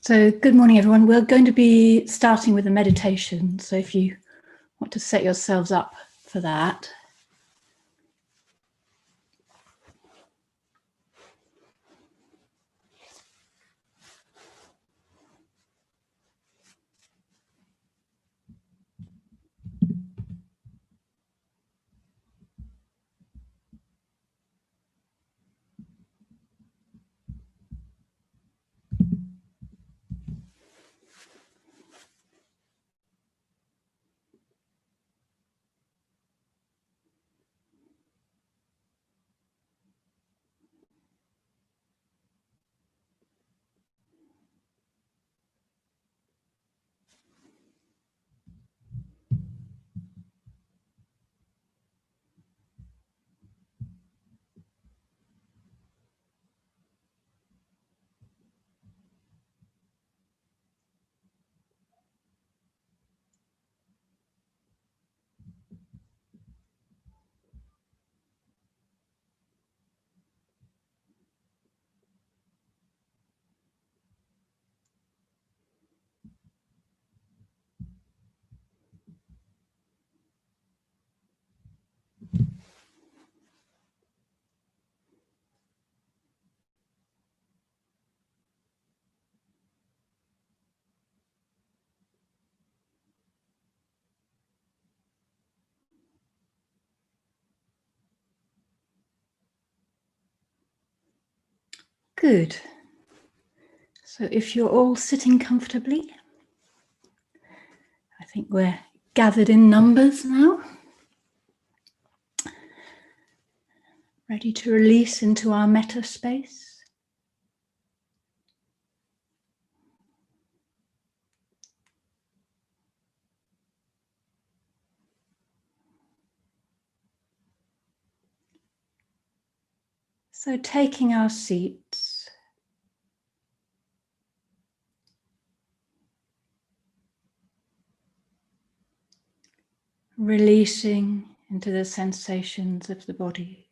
So good morning, everyone. We're going to be starting with a meditation. So if you want to set yourselves up for that. Good. So if you're all sitting comfortably, I think we're gathered in numbers now, ready to release into our metta space. So taking our seats, releasing into the sensations of the body.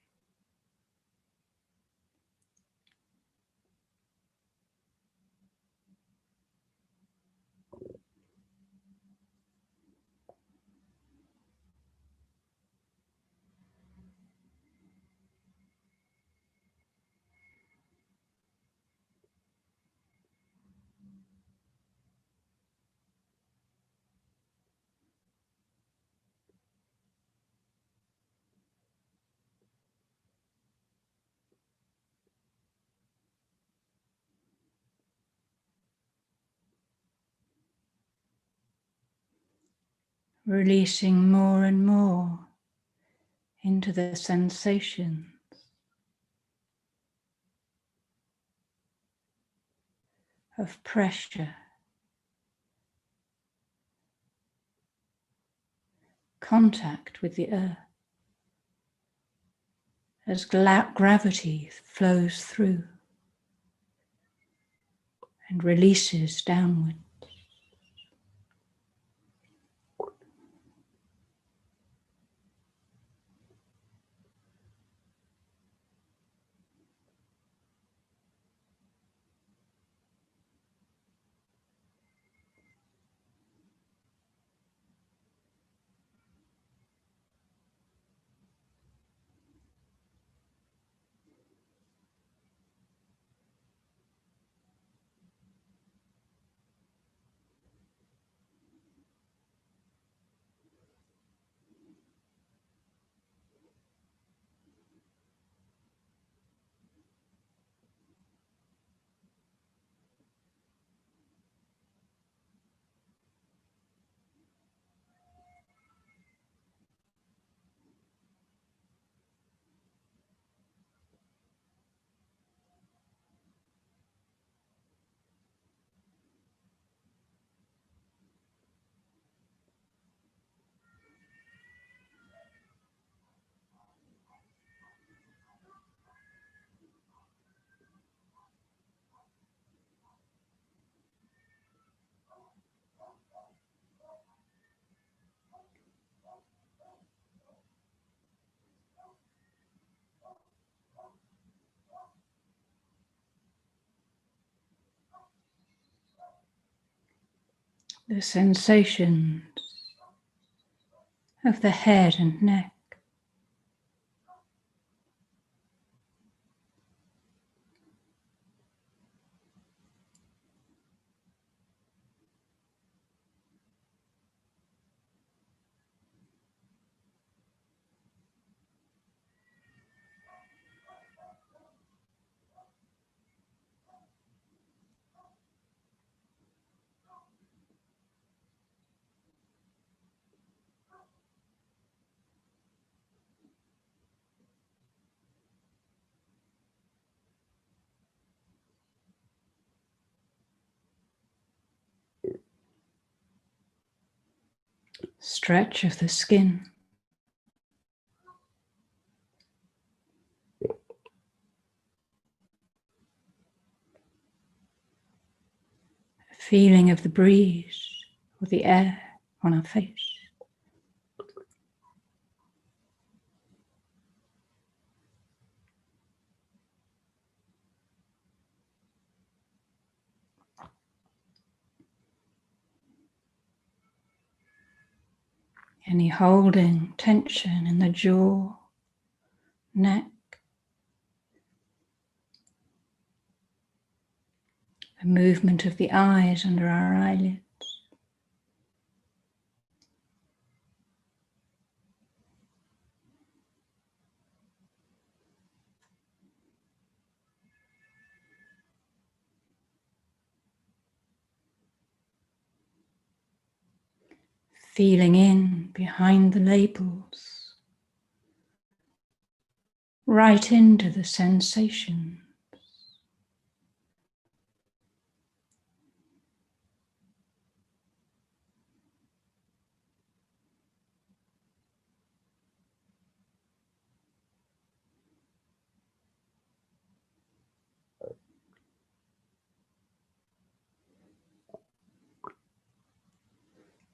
Releasing more and more into the sensations of pressure, contact with the earth, as gravity flows through and releases downward. the sensations of the head and neck. Stretch of the skin. Feeling of the breeze or the air on our face. Any holding, tension in the jaw, neck, the movement of the eyes under our eyelids. Feeling in behind the labels, right into the sensation.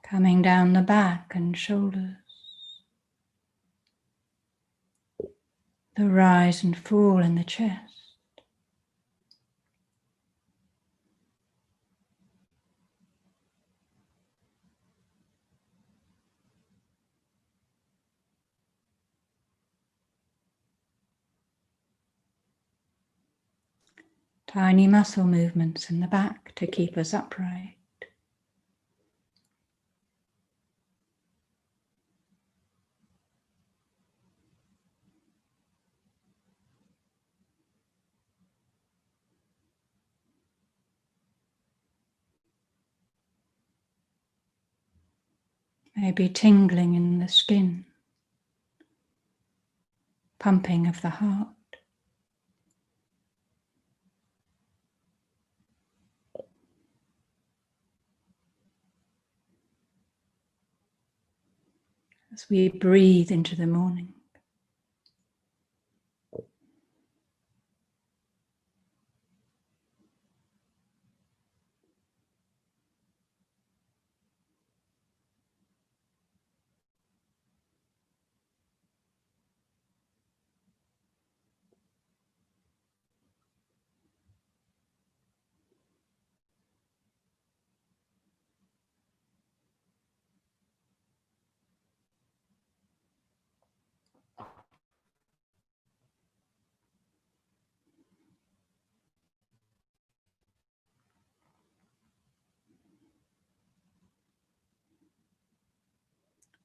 Coming down the back and shoulders. The rise and fall in the chest. Tiny muscle movements in the back to keep us upright. Maybe tingling in the skin, pumping of the heart. As we breathe into the morning.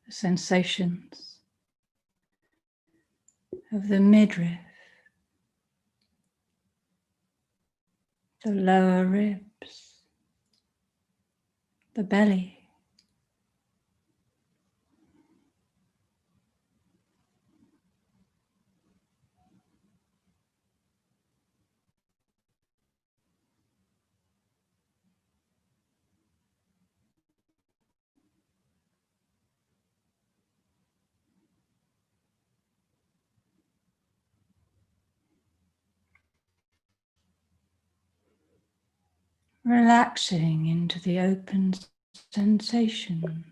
The sensations of the midriff, the lower ribs, the belly. Relaxing into the open sensations,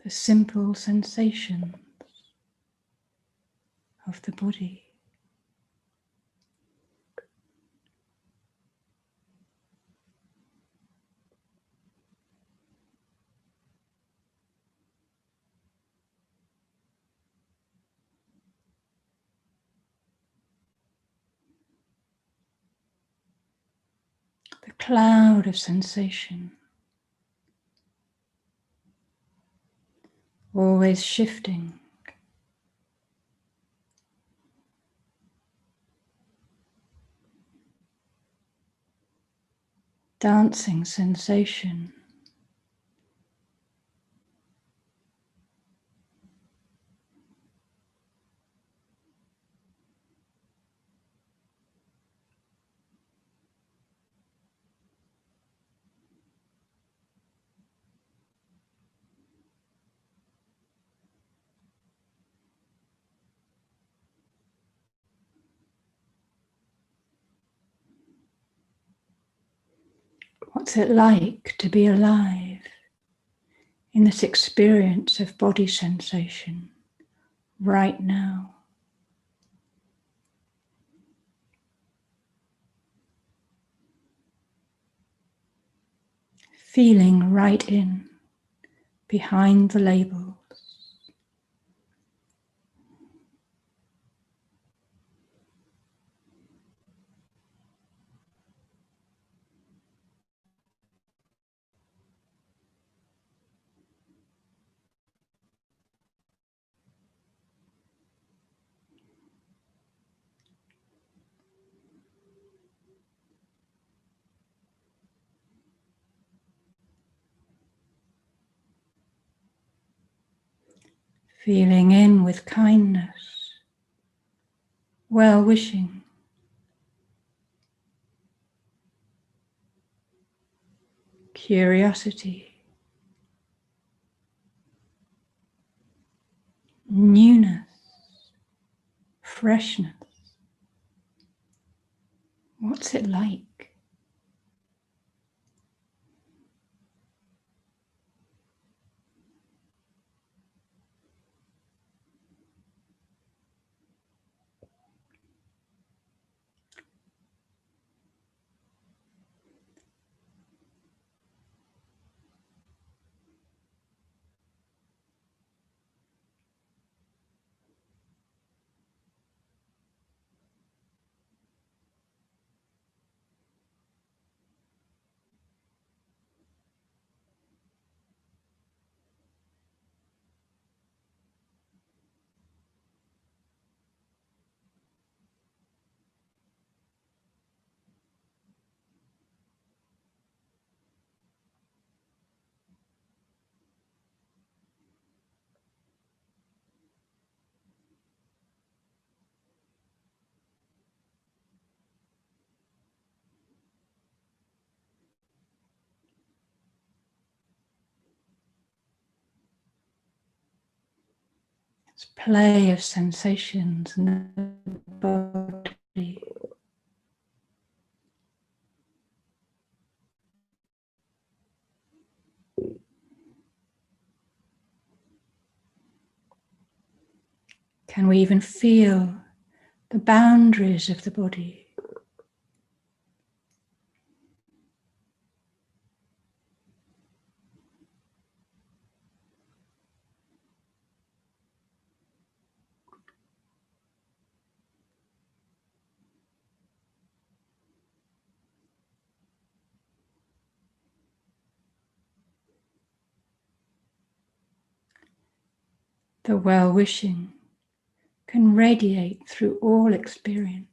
the simple sensations of the body. cloud of sensation, always shifting, dancing sensation. What's it like to be alive in this experience of body sensation right now? Feeling right in, behind the labels. Feeling in with kindness, well-wishing, curiosity, newness, freshness. What's it like? It's play of sensations in the body. Can we even feel the boundaries of the body? The well-wishing can radiate through all experience.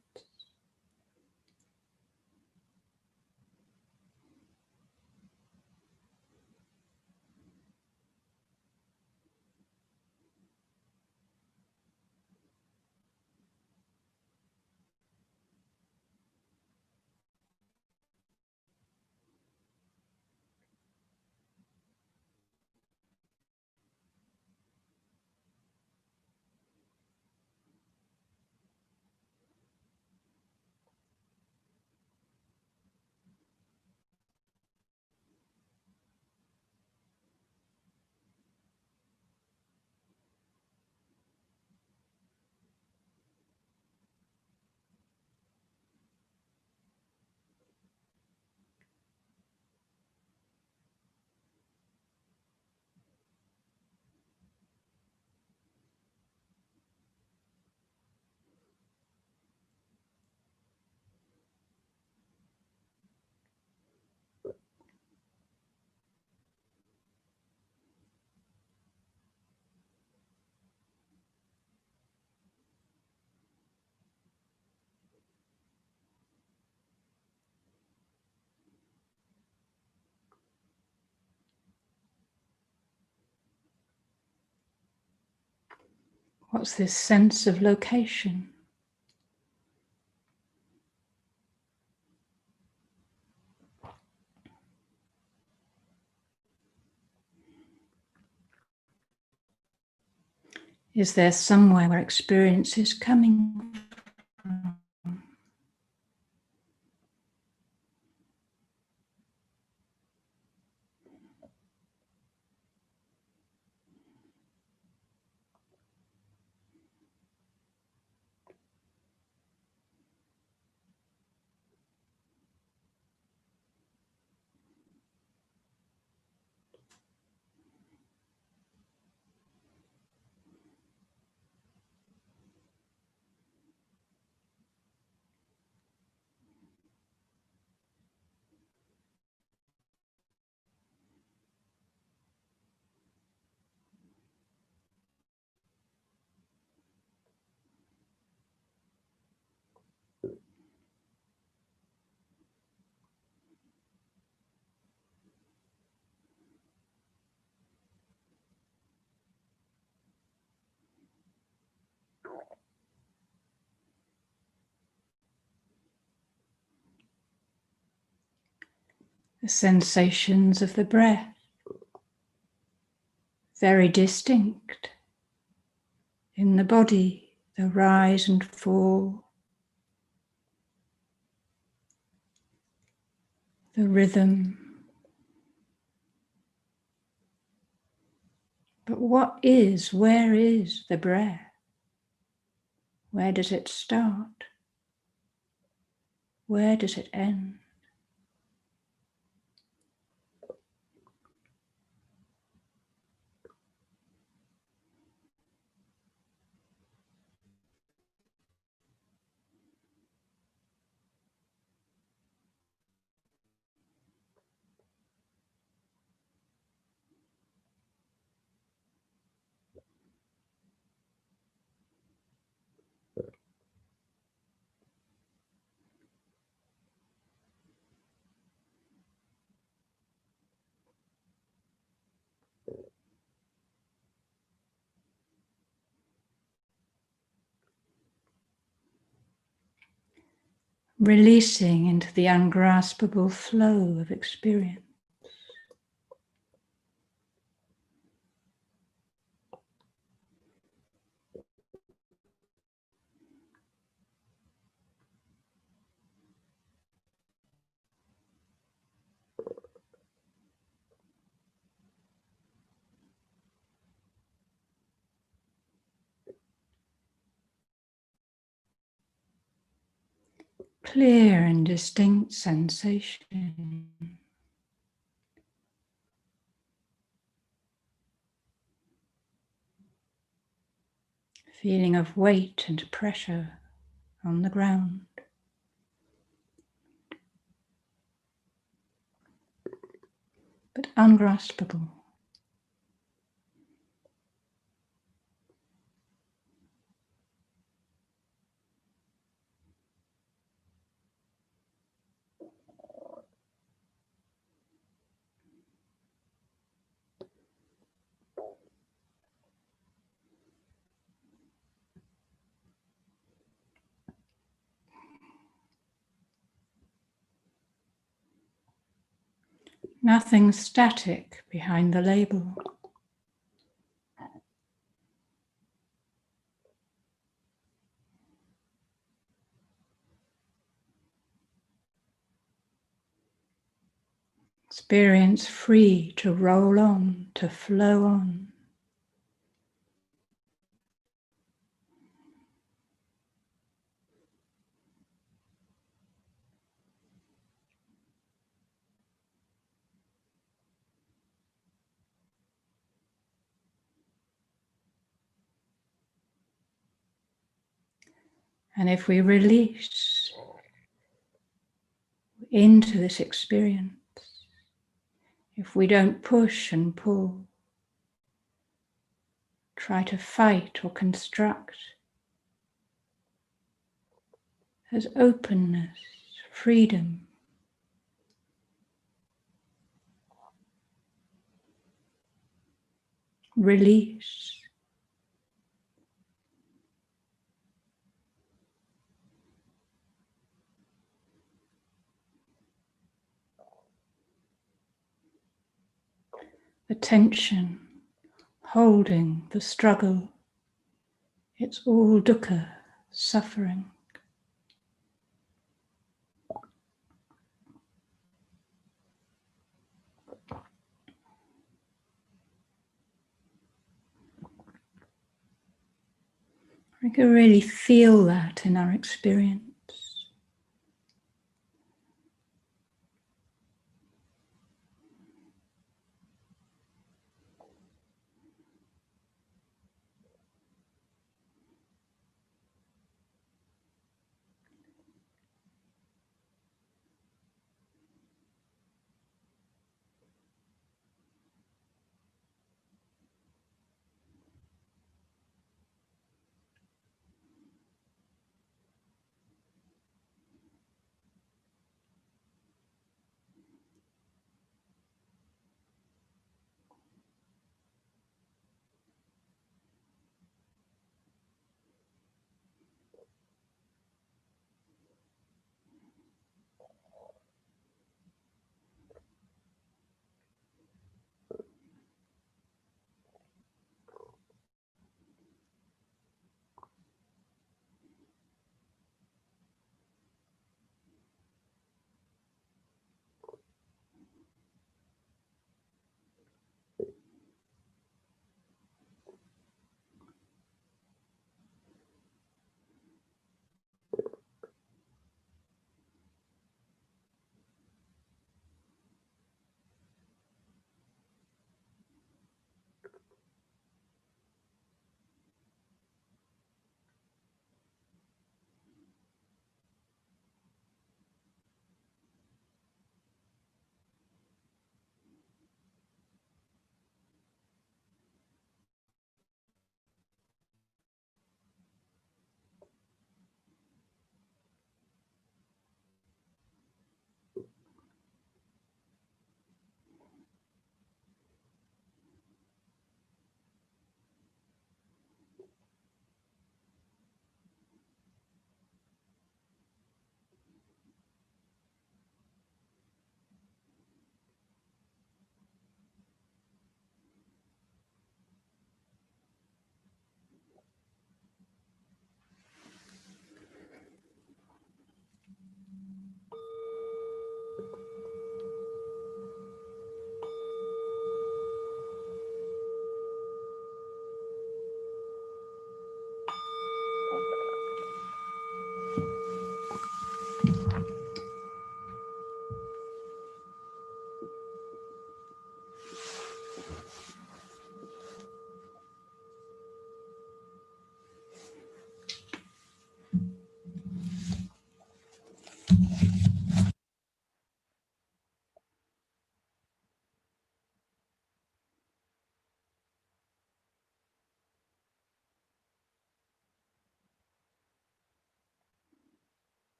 What's this sense of location? Is there somewhere where experience is coming from? The sensations of the breath, very distinct in the body, the rise and fall, the rhythm. But where is the breath? Where does it start? Where does it end? Releasing into the ungraspable flow of experience. Clear and distinct sensation. Feeling of weight and pressure on the ground. But ungraspable. Nothing static behind the label. Experience free to roll on, to flow on. And if we release into this experience, if we don't push and pull, try to fight or construct, there's openness, freedom. Release. the tension, holding, the struggle. It's all dukkha, suffering. We can really feel that in our experience.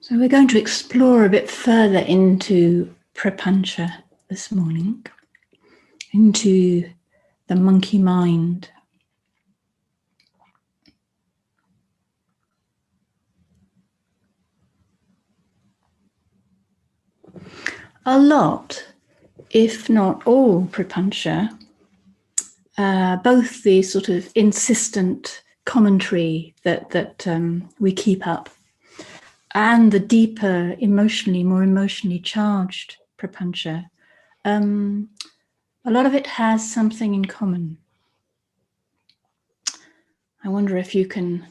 So we're going to explore a bit further into prapancha this morning, into the monkey mind. A lot, if not all, prapancha, both the sort of insistent commentary that we keep up and the deeper, more emotionally charged prapancha, a lot of it has something in common. I wonder if you can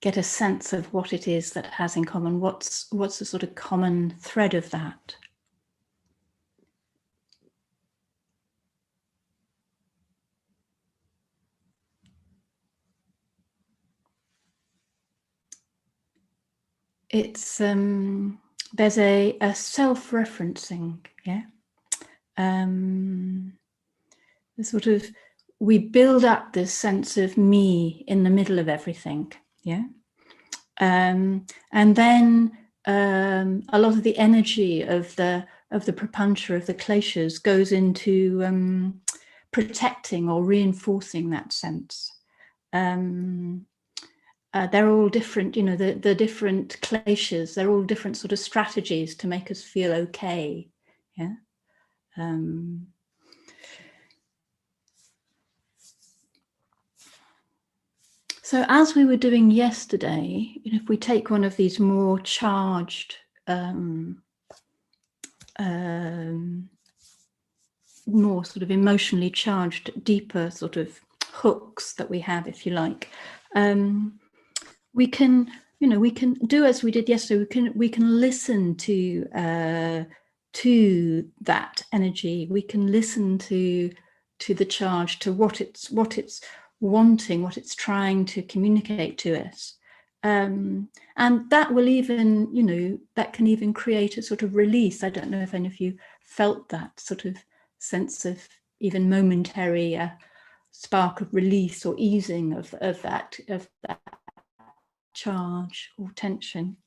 get a sense of what it is that has in common. What's the sort of common thread of that? it's there's a self-referencing, yeah. The sort of, we build up this sense of me in the middle of everything, yeah. And then a lot of the energy of the prapancha, of the kleshas, goes into protecting or reinforcing that sense. They're all different, you know, the different kleshas, they're all different sort of strategies to make us feel okay, yeah. So as we were doing yesterday, you know, if we take one of these more charged, more sort of emotionally charged, deeper sort of hooks that we have, if you like, we can, you know, we can do as we did yesterday. We can listen to that energy. We can listen to the charge, to what it's wanting, what it's trying to communicate to us. And that will even, you know, that can even create a sort of release. I don't know if any of you felt that sort of sense of even momentary spark of release or easing of that charge or tension.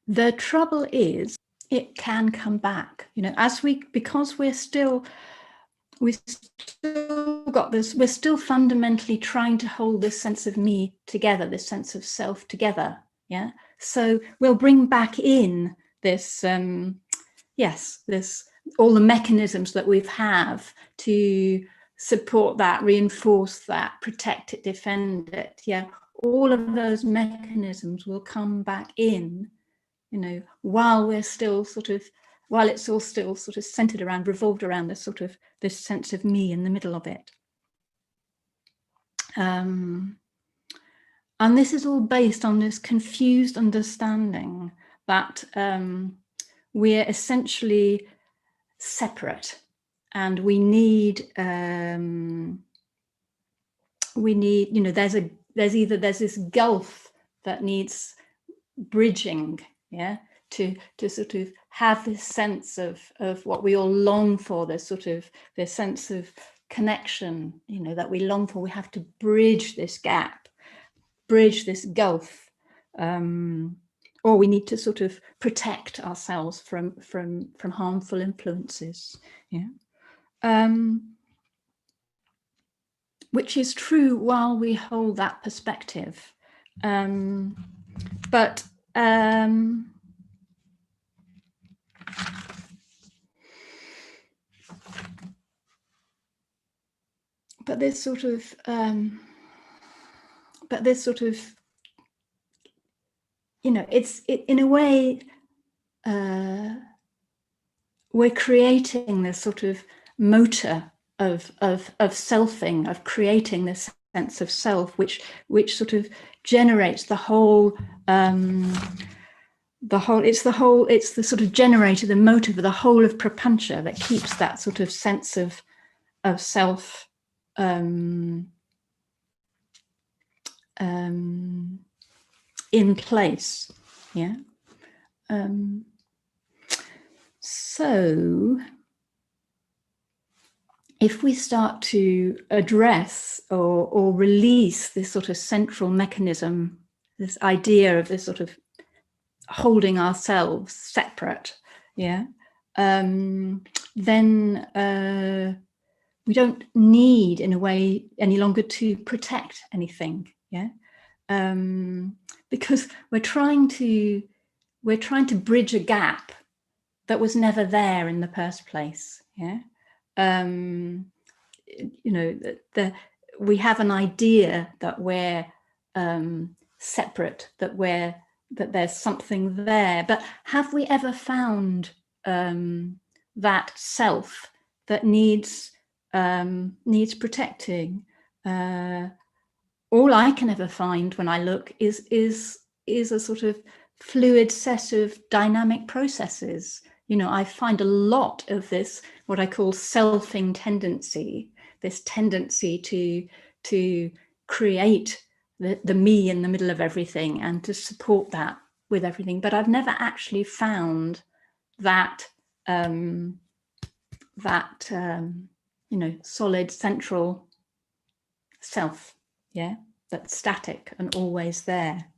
The trouble is, it can come back, you know, because we're still got this, we're still fundamentally trying to hold this sense of me together, this sense of self together, yeah. So we'll bring back in this, this, all the mechanisms that we've have to support that, reinforce that, protect it, defend it, yeah. All of those mechanisms will come back in, you know, while we're still sort of, while it's all still sort of centered around, revolved around this sort of, this sense of me in the middle of it. And this is all based on this confused understanding that we're essentially separate, and we need, you know, there's this gulf that needs bridging, yeah, to sort of have this sense of what we all long for, this sort of, this sense of connection, you know, that we long for. We have to bridge this gap, bridge this gulf, or we need to sort of protect ourselves from harmful influences, yeah. Which is true while we hold that perspective, but this sort of, you know, it in a way, we're creating this sort of motor of selfing, of creating this sense of self, which sort of generates the whole, it's the sort of generator, the motor for the whole of prapancha, that keeps that sort of sense of self in place, yeah. So if we start to address or release this sort of central mechanism, this idea of this sort of holding ourselves separate, yeah, then we don't need, in a way, any longer to protect anything, yeah, because we're trying to bridge a gap that was never there in the first place, yeah. You know, we have an idea that we're separate, that there's something there, but have we ever found that self that needs protecting? All I can ever find when I look is a sort of fluid set of dynamic processes. You know, I find a lot of this, what I call selfing tendency, this tendency to create the me in the middle of everything and to support that with everything. But I've never actually found that you know, solid central self, yeah, that's static and always there.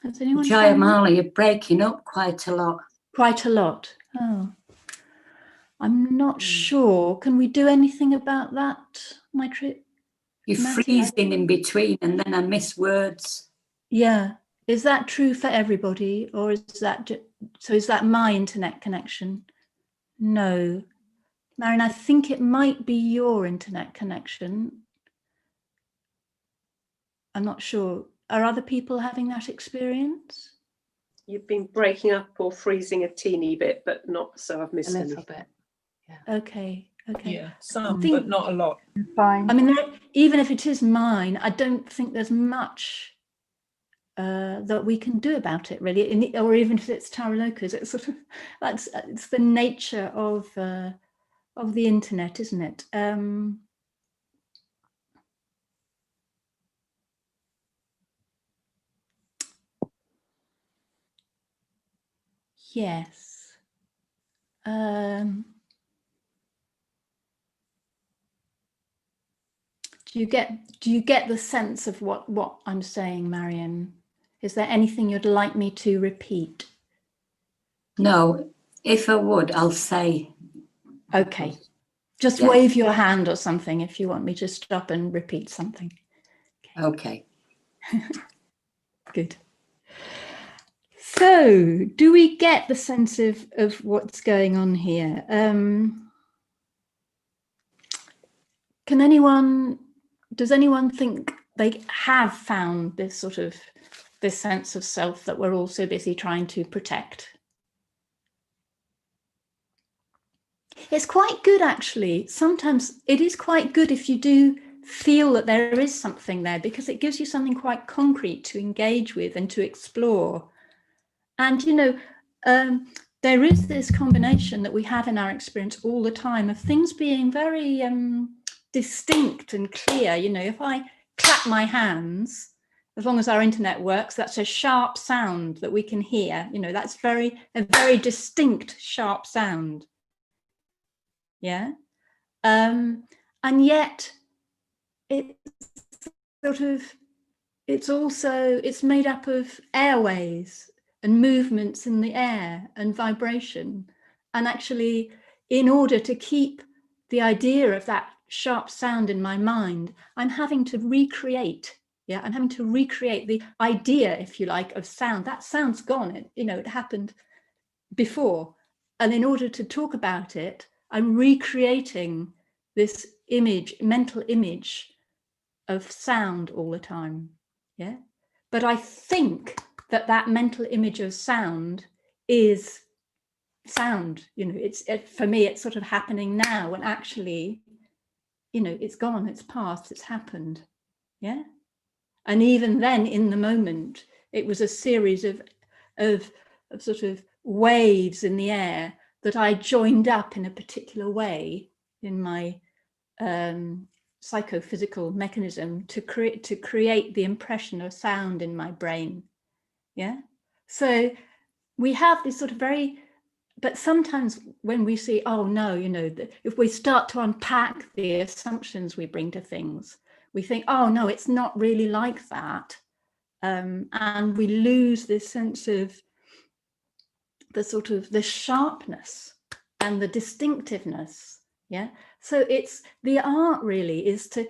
Has anyone Vijayamala, you're breaking up quite a lot. Quite a lot. Oh, I'm not sure. Can we do anything about that, my trip? You're freezing in between, and then I miss words. Yeah. Is that true for everybody, or is that so? Is that my internet connection? No, Marion, I think it might be your internet connection. I'm not sure. Are other people having that experience? You've been breaking up or freezing a teeny bit, but not so I've missed a little anything. bit. Yeah. Okay. Okay. Yeah, some, but not a lot. Fine. I mean, even if it is mine, I don't think there's much that we can do about it, really. Or even if it's Taraloka's, it's sort of it's the nature of the internet, isn't it? Yes. Do you get the sense of what I'm saying, Marion? Is there anything you'd like me to repeat? No, if I would, I'll say. Okay. Just wave your hand or something if you want me to stop and repeat something. Okay. Good. So, do we get the sense of what's going on here? Does anyone think they have found this sense of self that we're all so busy trying to protect? It's quite good, actually. Sometimes it is quite good if you do feel that there is something there, because it gives you something quite concrete to engage with and to explore. And, you know, there is this combination that we have in our experience all the time of things being very distinct and clear. You know, if I clap my hands, as long as our internet works, that's a sharp sound that we can hear. You know, that's a very distinct, sharp sound. Yeah. And yet it's made up of airways and movements in the air and vibration. And actually, in order to keep the idea of that sharp sound in my mind, I'm having to recreate. Yeah, I'm having to recreate the idea, if you like, of sound. That sound's gone. It happened before. And in order to talk about it, I'm recreating this mental image of sound all the time. Yeah. But I think that mental image of sound is sound. You know, for me, it's sort of happening now, when actually, you know, it's gone, it's past, it's happened. Yeah. And even then, in the moment, it was a series of sort of waves in the air that I joined up in a particular way in my psychophysical mechanism to create the impression of sound in my brain. Yeah. So we have this sort of but sometimes when we see, oh no, you know, if we start to unpack the assumptions we bring to things, we think, oh no, it's not really like that. And we lose this sense of the sharpness and the distinctiveness. Yeah. So it's the art really is to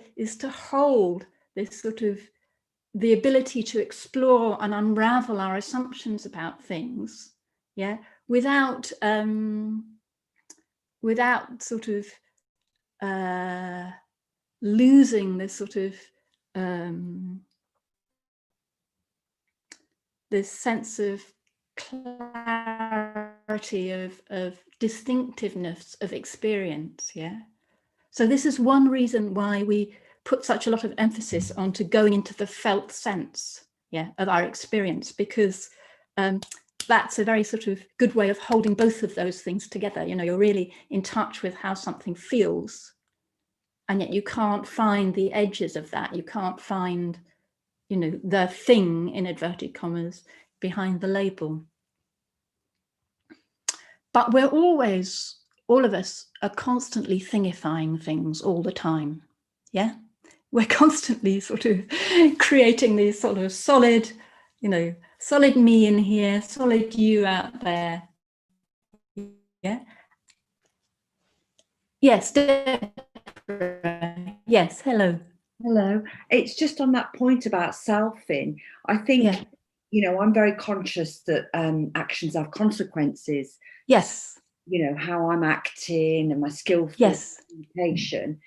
hold this sort of the ability to explore and unravel our assumptions about things. Yeah. Without sort of losing this sort of this sense of clarity of distinctiveness of experience. Yeah. So this is one reason why we put such a lot of emphasis onto going into the felt sense. yeah, of our experience, because that's a very sort of good way of holding both of those things together. You know, you're really in touch with how something feels, and yet you can't find the edges of that. You can't find, you know, the thing, in inverted commas, behind the label. But we're always, all of us are constantly thingifying things all the time. Yeah, we're constantly sort of creating these sort of solid, you know, solid me in here, solid you out there. Yeah. Yes, Deborah. Yes, hello. Hello. It's just on that point about selfing. I think, Yeah. you know, I'm very conscious that actions have consequences. Yes. You know, how I'm acting and my skillful Yes. communication.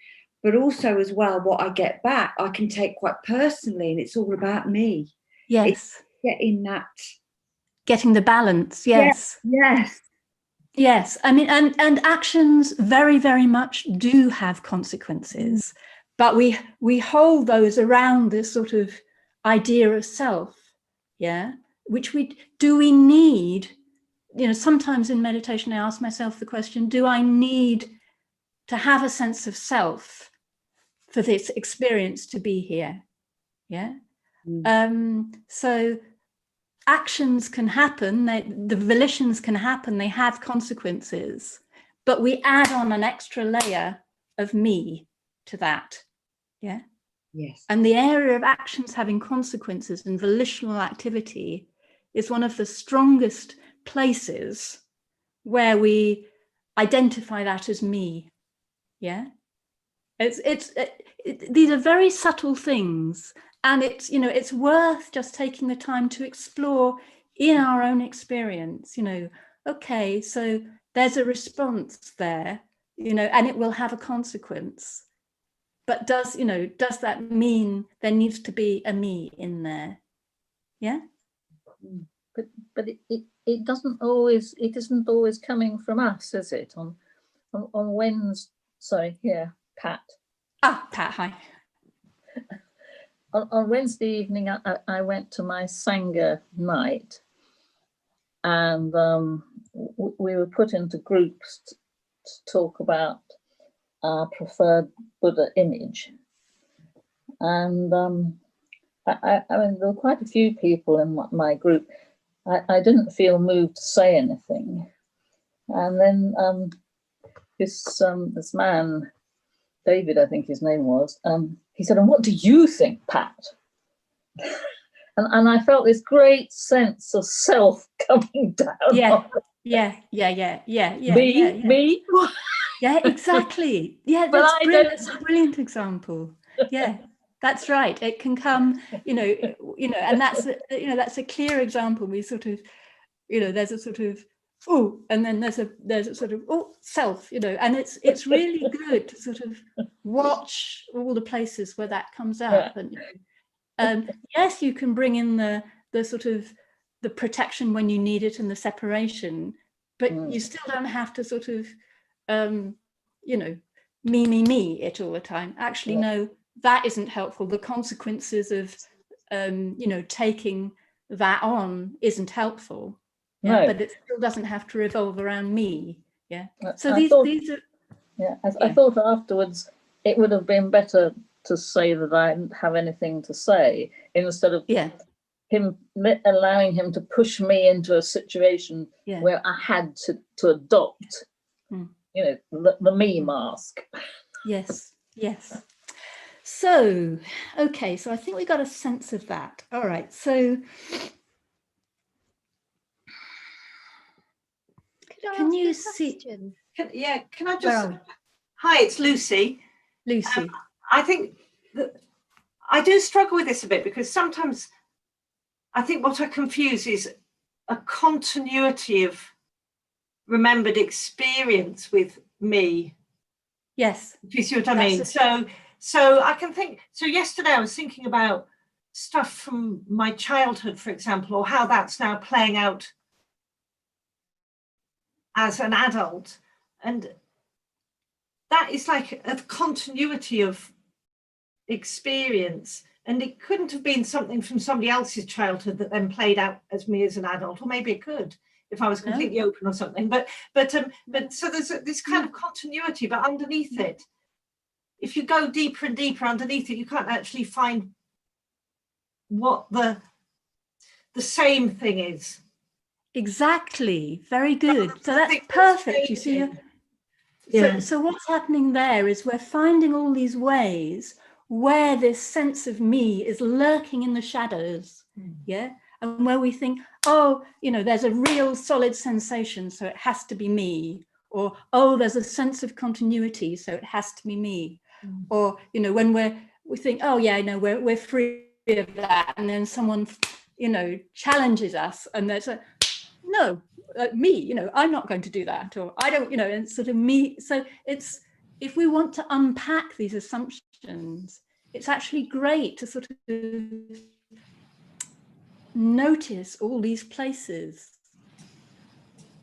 But also as well, what I get back, I can take quite personally, and it's all about me. Yes. It's getting that. Getting the balance. Yes. Yes. Yes. I mean, and actions very, very much do have consequences, but we hold those around this sort of idea of self. Yeah. Which we need, you know, sometimes in meditation, I ask myself the question, do I need to have a sense of self for this experience to be here? Yeah. So actions can happen, the volitions can happen, they have consequences, but we add on an extra layer of me to that. Yeah. Yes. And the area of actions having consequences and volitional activity is one of the strongest places where we identify that as me. Yeah. These are very subtle things, and it's, you know, it's worth just taking the time to explore in our own experience. You know, okay, so there's a response there, you know, and it will have a consequence, but does that mean there needs to be a me in there? Yeah. But it doesn't always, it isn't always coming from us, is it? On Wednesday, sorry, here, Pat. Pat, hi. On Wednesday evening, I went to my Sangha night, and we were put into groups to talk about our preferred Buddha image. And I mean, there were quite a few people in my group. I didn't feel moved to say anything. And then this man, David, I think his name was, he said, "And what do you think, Pat?" and I felt this great sense of self coming down. Yeah. Me? Yeah, exactly. Yeah, that's brilliant. That's a brilliant example. Yeah, that's right. It can come, you know, and that's a clear example. We sort of, you know, there's a sort of and then there's a sort of self, you know, and it's really good to sort of watch all the places where that comes up. And yes, you can bring in the sort of the protection when you need it and the separation, but you still don't have to sort of you know, me it all the time. Actually, no, that isn't helpful. The consequences of you know, taking that on isn't helpful. Yeah, no. But it still doesn't have to revolve around me. Yeah. So these are. Yeah, I thought afterwards it would have been better to say that I didn't have anything to say, instead of him allowing him to push me into a situation where I had to adopt, you know, the me mask. Yes. So, okay, so I think we got a sense of that. All right, so can you see? Can I just? Hi, it's Lucy. Lucy. I think that I do struggle with this a bit, because sometimes I think what I confuse is a continuity of remembered experience with me. Yes. Do you see what I mean? So I can think. So yesterday I was thinking about stuff from my childhood, for example, or how that's now playing out as an adult, and that is like a continuity of experience, And it couldn't have been something from somebody else's childhood that then played out as me as an adult, or maybe it could if I was completely open or something. But so there's this kind of continuity, but underneath it, if you go deeper and deeper underneath it, you can't actually find what the same thing is. Exactly. Very good. So I that's think that's perfect. You see, changing. so what's happening there is we're finding all these ways where this sense of me is lurking in the shadows. Yeah. And where we think, oh, there's a real solid sensation, so it has to be me. Or, oh, there's a sense of continuity, so it has to be me. Or, when we think, oh yeah, no, we're free of that, and then someone challenges us, and there's a no, me, I'm not going to do that, or I don't, and sort of me. So it's, if we want to unpack these assumptions, it's actually great to sort of notice all these places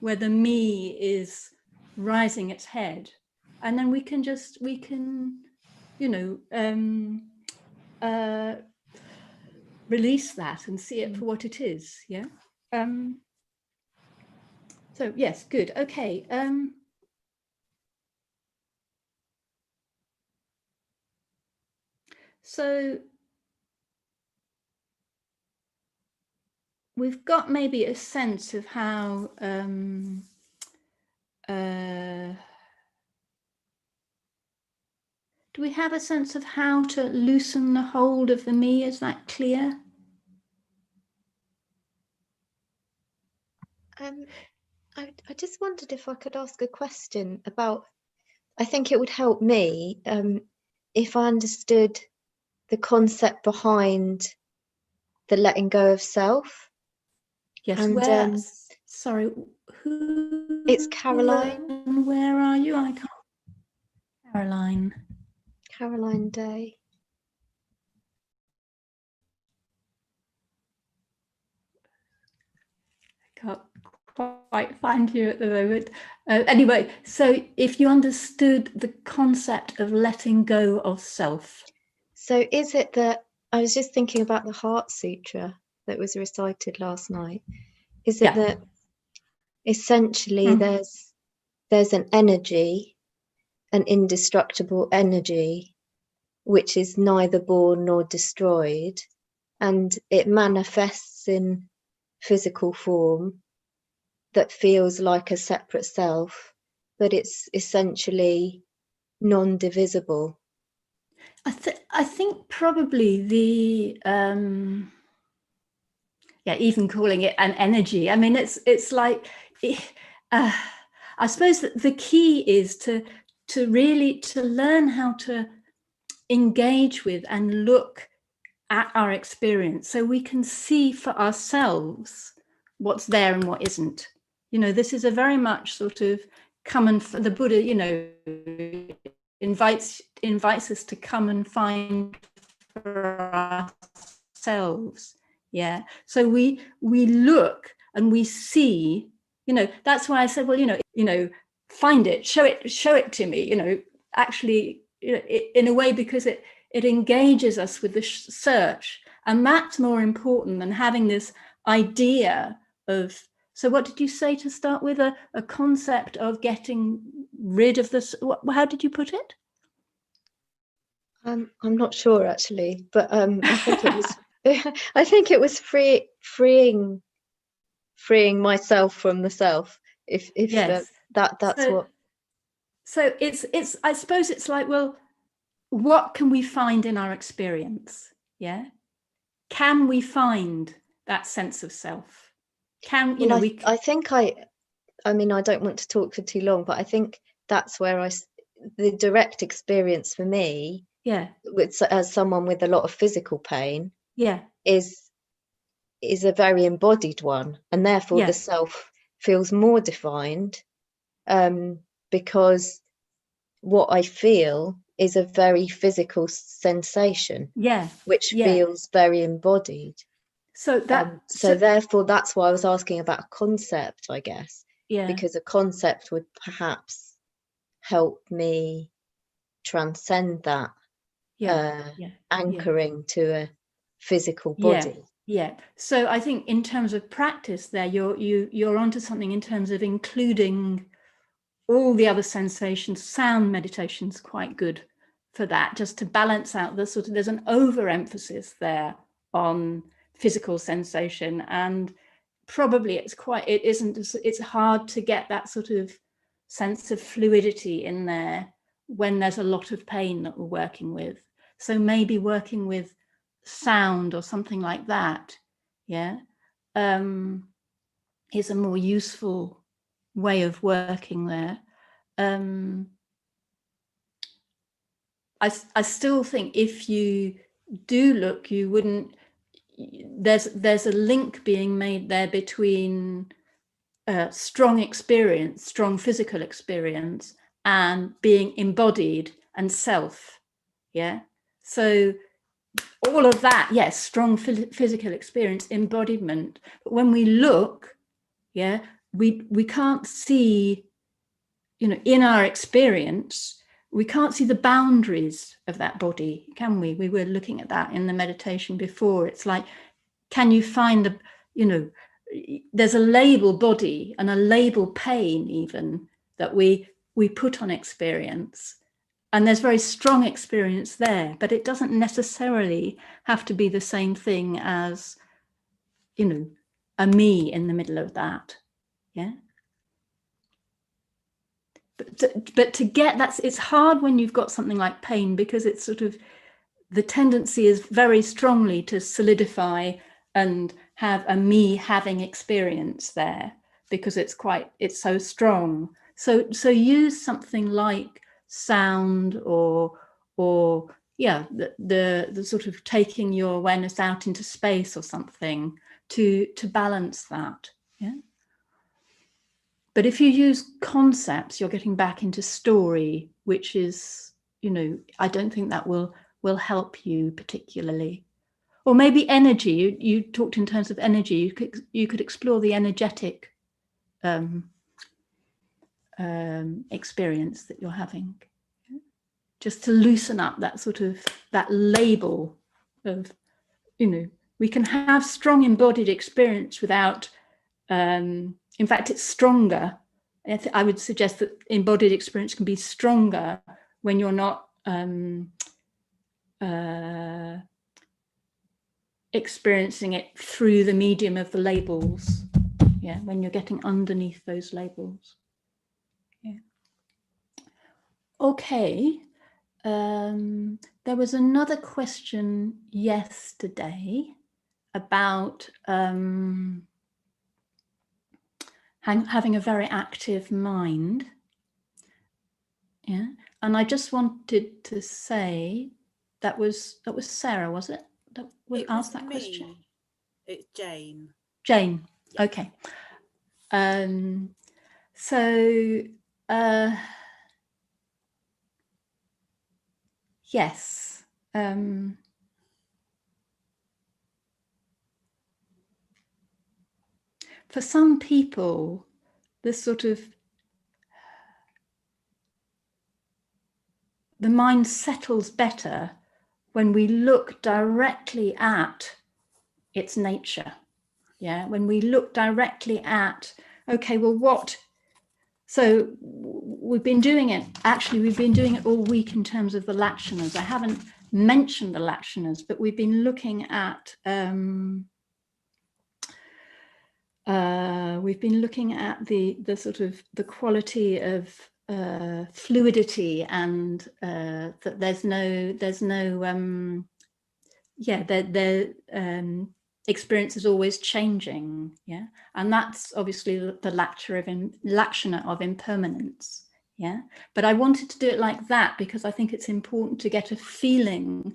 where the me is rising its head, and then we can release that and see it for what it is. Yeah. So yes, good. Okay. So we've got maybe a sense of how do we have a sense of how to loosen the hold of the me? Is that clear? I just wondered if I could ask a question about, I think it would help me if I understood the concept behind the letting go of self. Yes, and sorry, who? It's Caroline. Where are you? I can't. Caroline Day. Can't quite find you at the moment. Anyway, so if you understood the concept of letting go of self. So is it that, I was just thinking about the Heart Sutra that was recited last night. Is it that essentially there's an energy, an indestructible energy, which is neither born nor destroyed, and it manifests in physical form that feels like a separate self, but it's essentially non-divisible? I think probably the even calling it an energy. I mean, it's like I suppose that the key is to really learn how to engage with and look at our experience, so we can see for ourselves what's there and what isn't. This is a very much sort of the Buddha, invites us to come and find for ourselves. Yeah. So we look and we see, that's why I said, well, find it, show it to me, actually, in a way, because it engages us with the search. And that's more important than having this idea of, so what did you say to start with? A concept of getting rid of this. How did you put it? I'm not sure actually, but I think it was I think it was freeing myself from the self. If yes. That's so, what. So it's I suppose it's like, well, what can we find in our experience? Yeah. Can we find that sense of self? Can I think I mean, I don't want to talk for too long, but I think that's where the direct experience for me, as someone with a lot of physical pain, is a very embodied one, and therefore the self feels more defined, because what I feel is a very physical sensation, which feels very embodied. So therefore that's why I was asking about a concept, I guess, because a concept would perhaps help me transcend that anchoring to a physical body. Yeah. So I think in terms of practice there, you're onto something in terms of including all the other sensations. Sound meditation's quite good for that, just to balance out the sort of, there's an overemphasis there on physical sensation, and probably it's hard to get that sort of sense of fluidity in there when there's a lot of pain that we're working with. So maybe working with sound or something like that, is a more useful way of working there. I still think if you do look, you wouldn't, there's a link being made there between strong experience, strong physical experience, and being embodied and self. So all of that, yes, strong physical experience, embodiment. But when we look, we can't see, in our experience, we can't see the boundaries of that body, can we? We were looking at that in the meditation before. It's like, can you find there's a label body and a label pain even that we put on experience. And there's very strong experience there, but it doesn't necessarily have to be the same thing as, a me in the middle of that. But to get that, it's hard when you've got something like pain, because it's sort of, the tendency is very strongly to solidify and have a me having experience there, because it's so strong. So use something like sound or the sort of taking your awareness out into space or something to balance that. But if you use concepts, you're getting back into story, which is, I don't think that will help you particularly. Or maybe energy. You talked in terms of energy. You could explore the energetic experience that you're having, just to loosen up that sort of, that label of, we can have strong embodied experience without, in fact, it's stronger. I would suggest that embodied experience can be stronger when you're not experiencing it through the medium of the labels. When you're getting underneath those labels. Okay. There was another question yesterday about having a very active mind. And I just wanted to say that was Sarah, was it? That asked that question. It's Jane. Jane. Yeah. Okay. Yes. For some people, this sort of, the mind settles better when we look directly at its nature. When we look directly at, okay, well, what? So we've been doing it all week in terms of the lakshanas. I haven't mentioned the lakshanas, but we've been looking at the sort of the quality of fluidity, and that there's no experience is always changing, and that's obviously the lakshana of impermanence, But I wanted to do it like that because I think it's important to get a feeling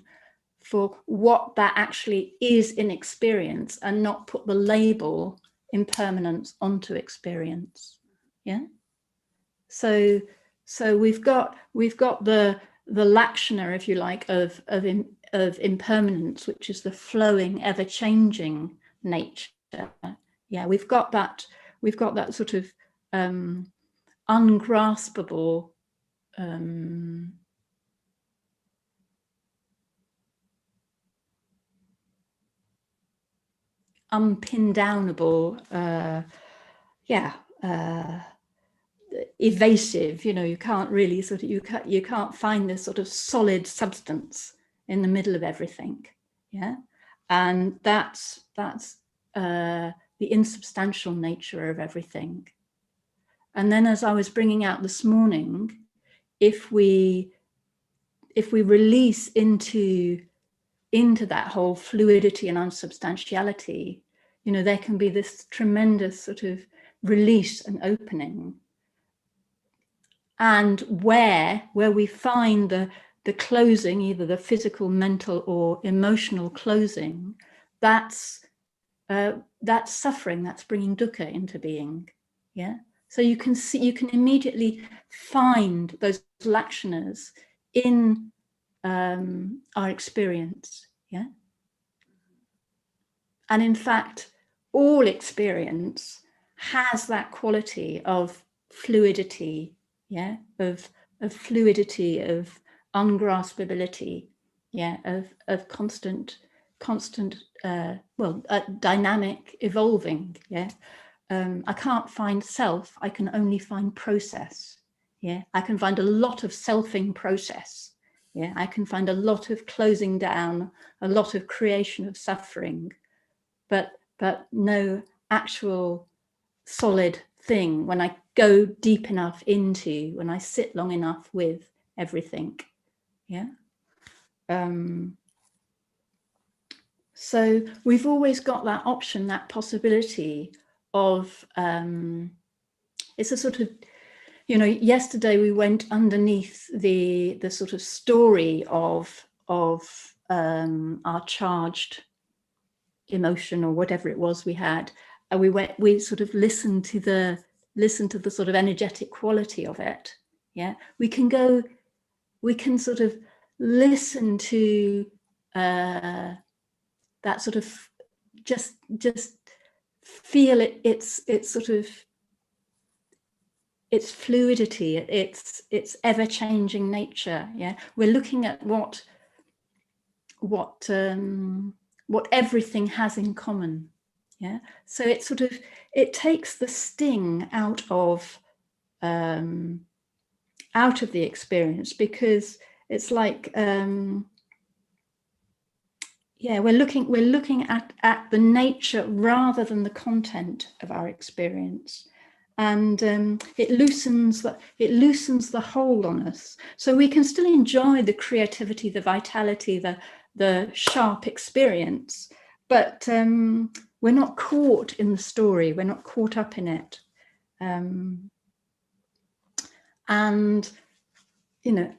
for what that actually is in experience, and not put the label impermanence onto experience. So we've got the lakshana, if you like, of impermanence, which is the flowing, ever-changing nature. We've got that sort of ungraspable unpin-downable, evasive. You can't really sort of, you can't find this sort of solid substance in the middle of everything. Yeah, and that's the insubstantial nature of everything. And then, as I was bringing out this morning, if we release into that whole fluidity and unsubstantiality, there can be this tremendous sort of release and opening. And where we find the closing, either the physical, mental, or emotional closing, that's suffering, that's bringing dukkha into being. Yeah. So you can immediately find those lakshanas in our experience. Yeah. And in fact, all experience has that quality of fluidity, yeah, of fluidity, of ungraspability, yeah, of constant dynamic evolving. Yeah. I can't find self, I can only find process. Yeah, I can find a lot of selfing process. Yeah, I can find a lot of closing down, a lot of creation of suffering, but no actual solid thing when I go deep enough into, when I sit long enough with everything. Yeah. So we've always got that option, that possibility of, it's a sort of, yesterday we went underneath the sort of story of our charged emotion or whatever it was we had, and we sort of listened to the sort of energetic quality of it. Yeah, we can sort of listen to that sort of just feel it's sort of its fluidity, its ever-changing nature. Yeah, we're looking at what everything has in common. Yeah, so it sort of, it takes the sting out of the experience, because it's like we're looking at the nature rather than the content of our experience. And it loosens the hold on us, so we can still enjoy the creativity, the vitality, the sharp experience, but we're not caught in the story, we're not caught up in it. And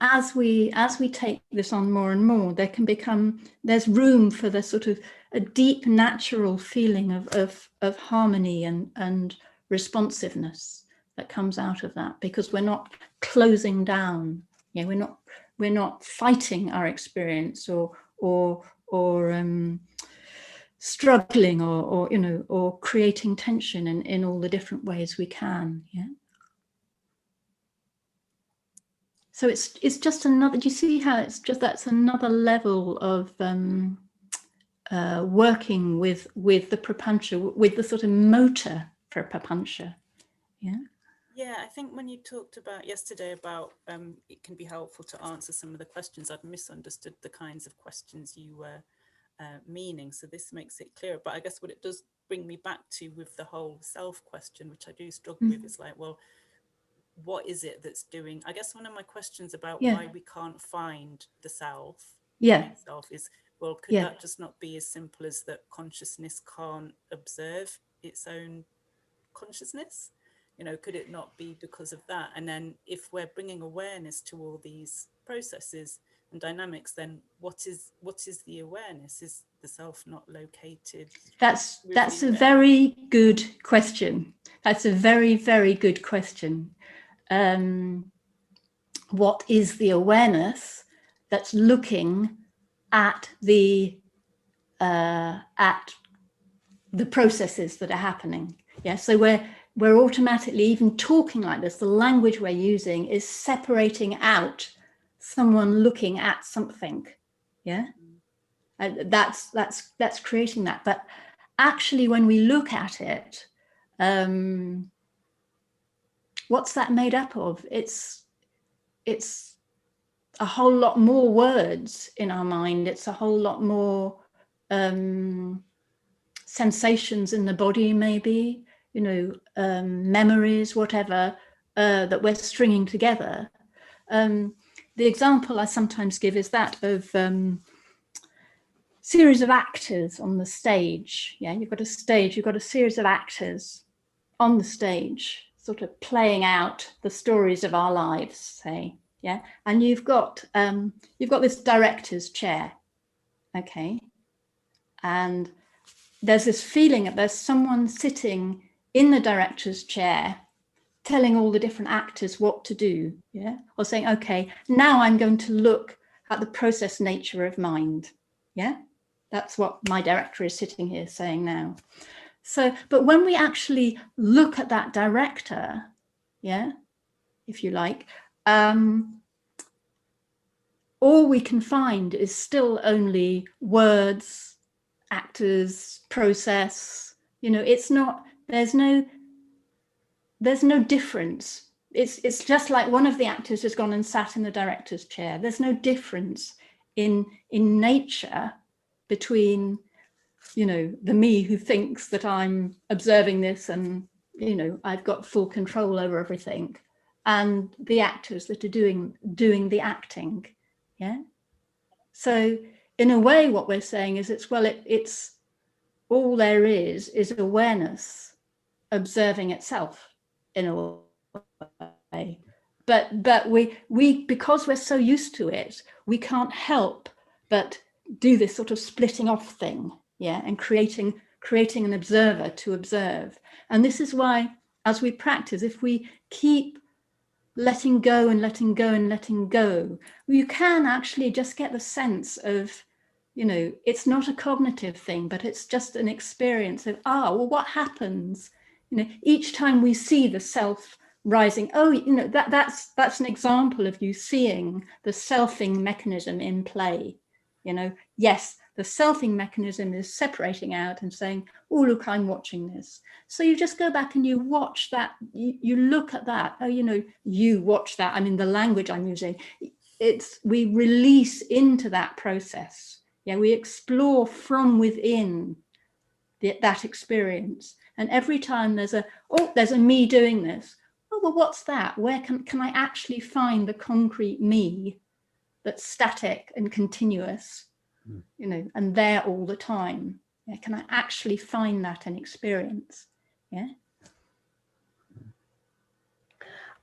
as we take this on more and more, there's room for the sort of a deep natural feeling of harmony and responsiveness that comes out of that, because we're not closing down. Yeah, we're not fighting our experience or struggling or creating tension in all the different ways we can. Yeah. So it's just another. Do you see how that's another level of working with the prapancha, with the sort of motor for prapancha. Yeah. Yeah, I think when you talked about yesterday about it can be helpful to answer some of the questions, I'd misunderstood the kinds of questions you were meaning. So this makes it clearer. But I guess what it does bring me back to with the whole self question, which I do struggle with, is like, well, what is it that's doing? I guess one of my questions about why we can't find the self, self is, well, could that just not be as simple as that consciousness can't observe its own consciousness? Could it not be because of that? And then if we're bringing awareness to all these processes and dynamics, then what is the awareness? Is the self not located? That's a very good question. That's a very, very good question. What is the awareness that's looking at the processes that are happening? Yeah, so we're automatically, even talking like this, the language we're using is separating out someone looking at something. Yeah, that's creating that. But actually, when we look at it, what's that made up of? It's a whole lot more words in our mind. It's a whole lot more sensations in the body, maybe, you know, memories, whatever, that we're stringing together. The example I sometimes give is that of series of actors on the stage. Yeah, you've got a stage, you've got a series of actors on the stage, sort of playing out the stories of our lives, say. Yeah, and you've got this director's chair, okay, and there's this feeling that there's someone sitting in the director's chair telling all the different actors what to do, yeah, or saying, okay, now I'm going to look at the process nature of mind. Yeah, that's what my director is sitting here saying now. So, but when we actually look at that director, yeah, if you like, all we can find is still only words, actors, process. You know, it's not, there's no difference. It's just like one of the actors has gone and sat in the director's chair. There's no difference in nature between, you know, the me who thinks that I'm observing this and, you know, I've got full control over everything, and the actors that are doing the acting. Yeah. So in a way, what we're saying is it's all there is awareness observing itself in a way. But we because we're so used to it, we can't help but do this sort of splitting off thing, yeah, and creating an observer to observe. And this is why, as we practice, if we keep letting go and letting go and letting go, you can actually just get the sense of, you know, it's not a cognitive thing, but it's just an experience of, well, what happens, you know, each time we see the self rising. Oh, you know, that's an example of you seeing the selfing mechanism in play. You know, yes, the selfing mechanism is separating out and saying, oh, look, I'm watching this. So you just go back and you watch that, you look at that, oh, you know, you watch that. I mean, the language I'm using, we release into that process. Yeah, we explore from within that experience. And every time there's a me doing this, oh, well, what's that? Where can I actually find the concrete me that's static and continuous, you know, and there all the time? Yeah, can I actually find that and experience? Yeah.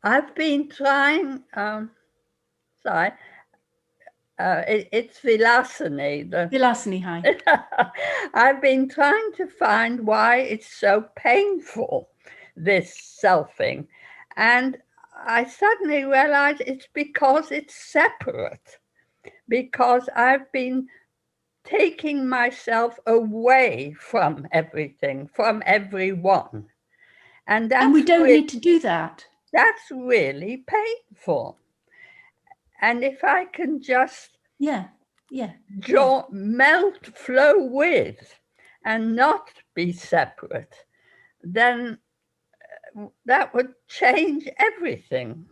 I've been trying, it's Vilasani. Vilasani, hi. I've been trying to find why it's so painful, this selfing. And I suddenly realized it's because it's separate, because I've been taking myself away from everything, from everyone. And we don't need to do that. That's really painful. And if I can just melt, flow with, and not be separate, then that would change everything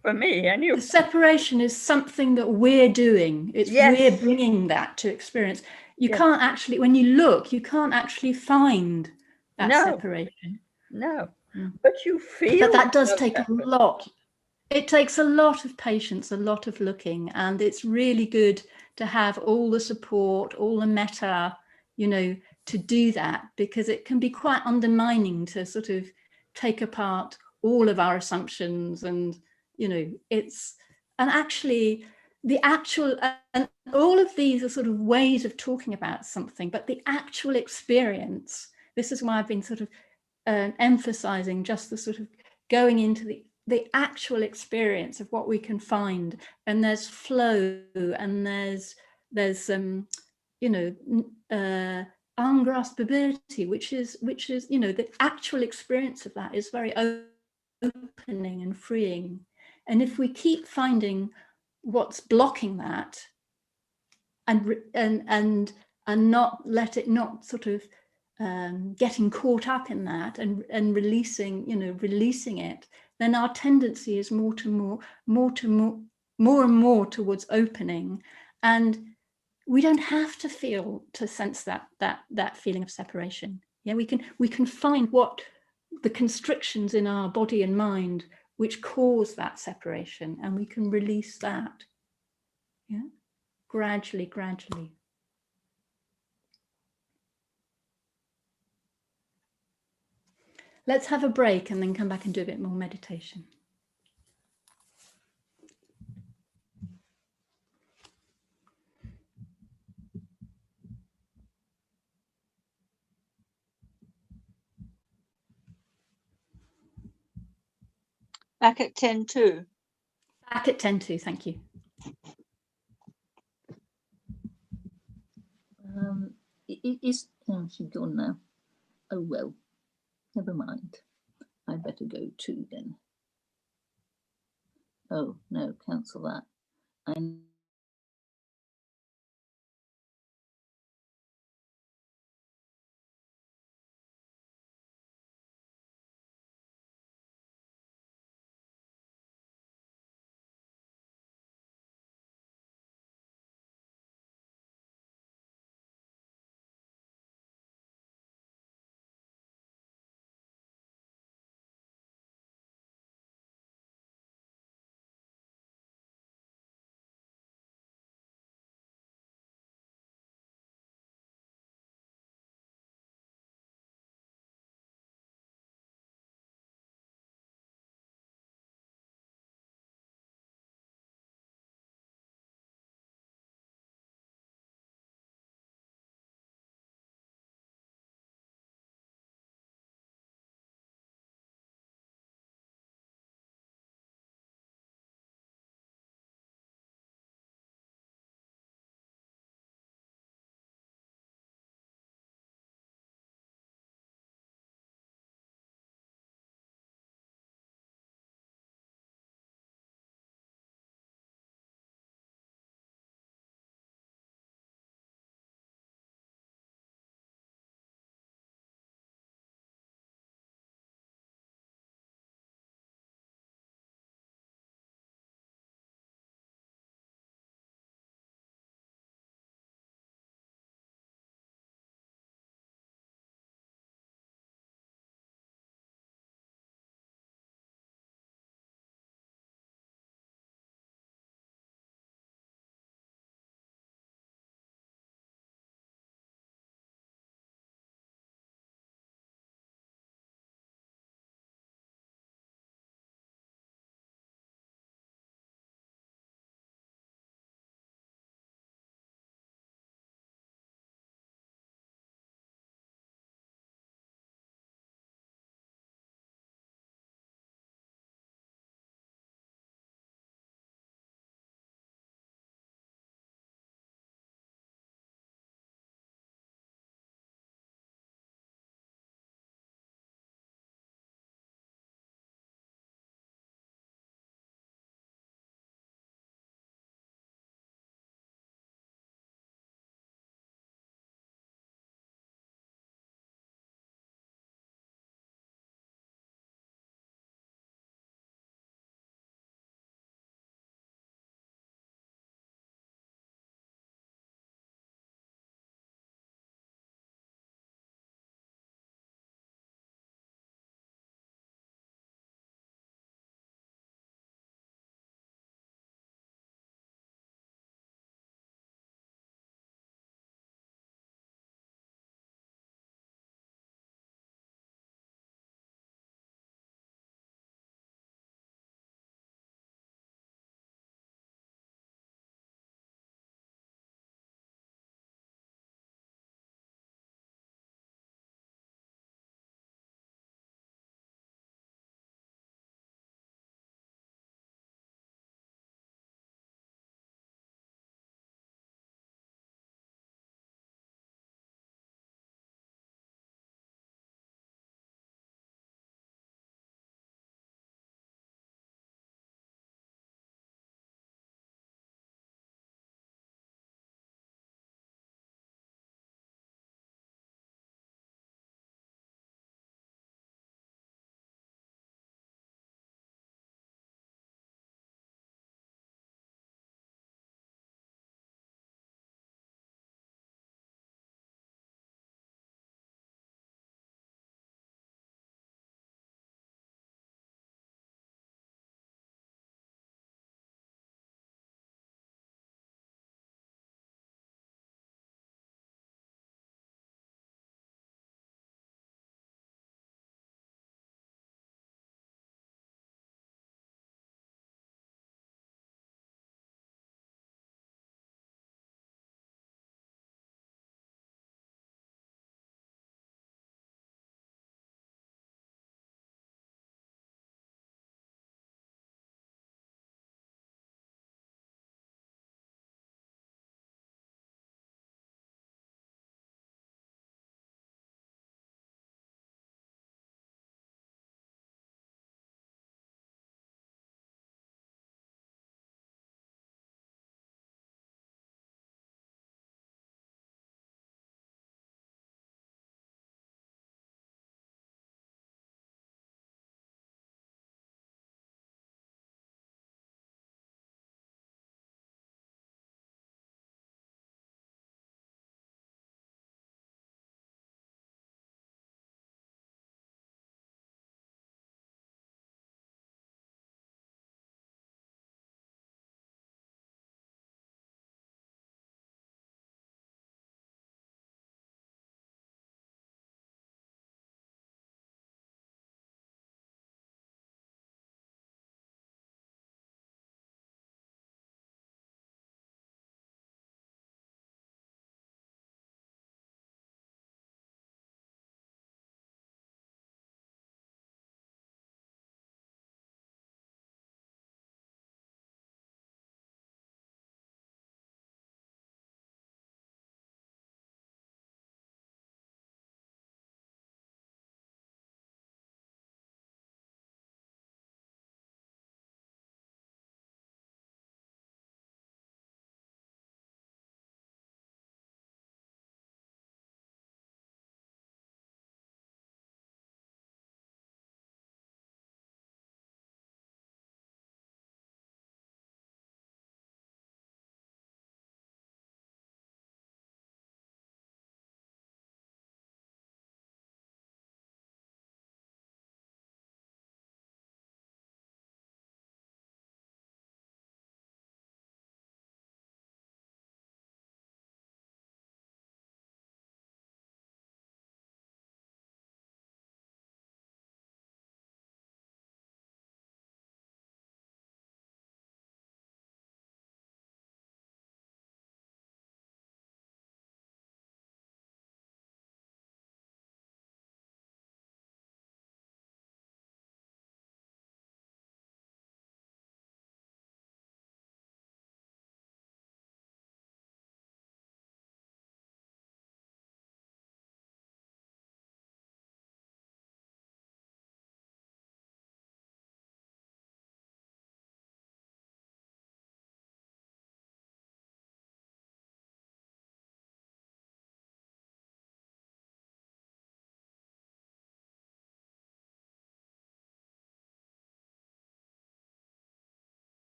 for me. Anyway. The separation is something that we're doing. It's we're bringing that to experience. You can't actually, when you look, you can't actually find that separation. No, but you feel. But that does take a lot. It takes a lot of patience, a lot of looking, and it's really good to have all the support, all the metta, you know, to do that, because it can be quite undermining to sort of take apart all of our assumptions, and, you know, and all of these are sort of ways of talking about something, but the actual experience, this is why I've been sort of emphasizing just the sort of going into the actual experience of what we can find. And there's flow, and there's you know, ungraspability, which is, you know, the actual experience of that is very opening and freeing. And if we keep finding what's blocking that, and not let it not sort of getting caught up in that and releasing, releasing it, then our tendency is more and more towards opening. And we don't have to feel to sense that feeling of separation. Yeah, we can find what the constrictions in our body and mind which cause that separation, and we can release that. Yeah, gradually. Let's have a break and then come back and do a bit more meditation. Back at 10:02. Back at 10:02, thank you. She's gone now. Oh well, never mind. I better go too then. Oh no, cancel that. I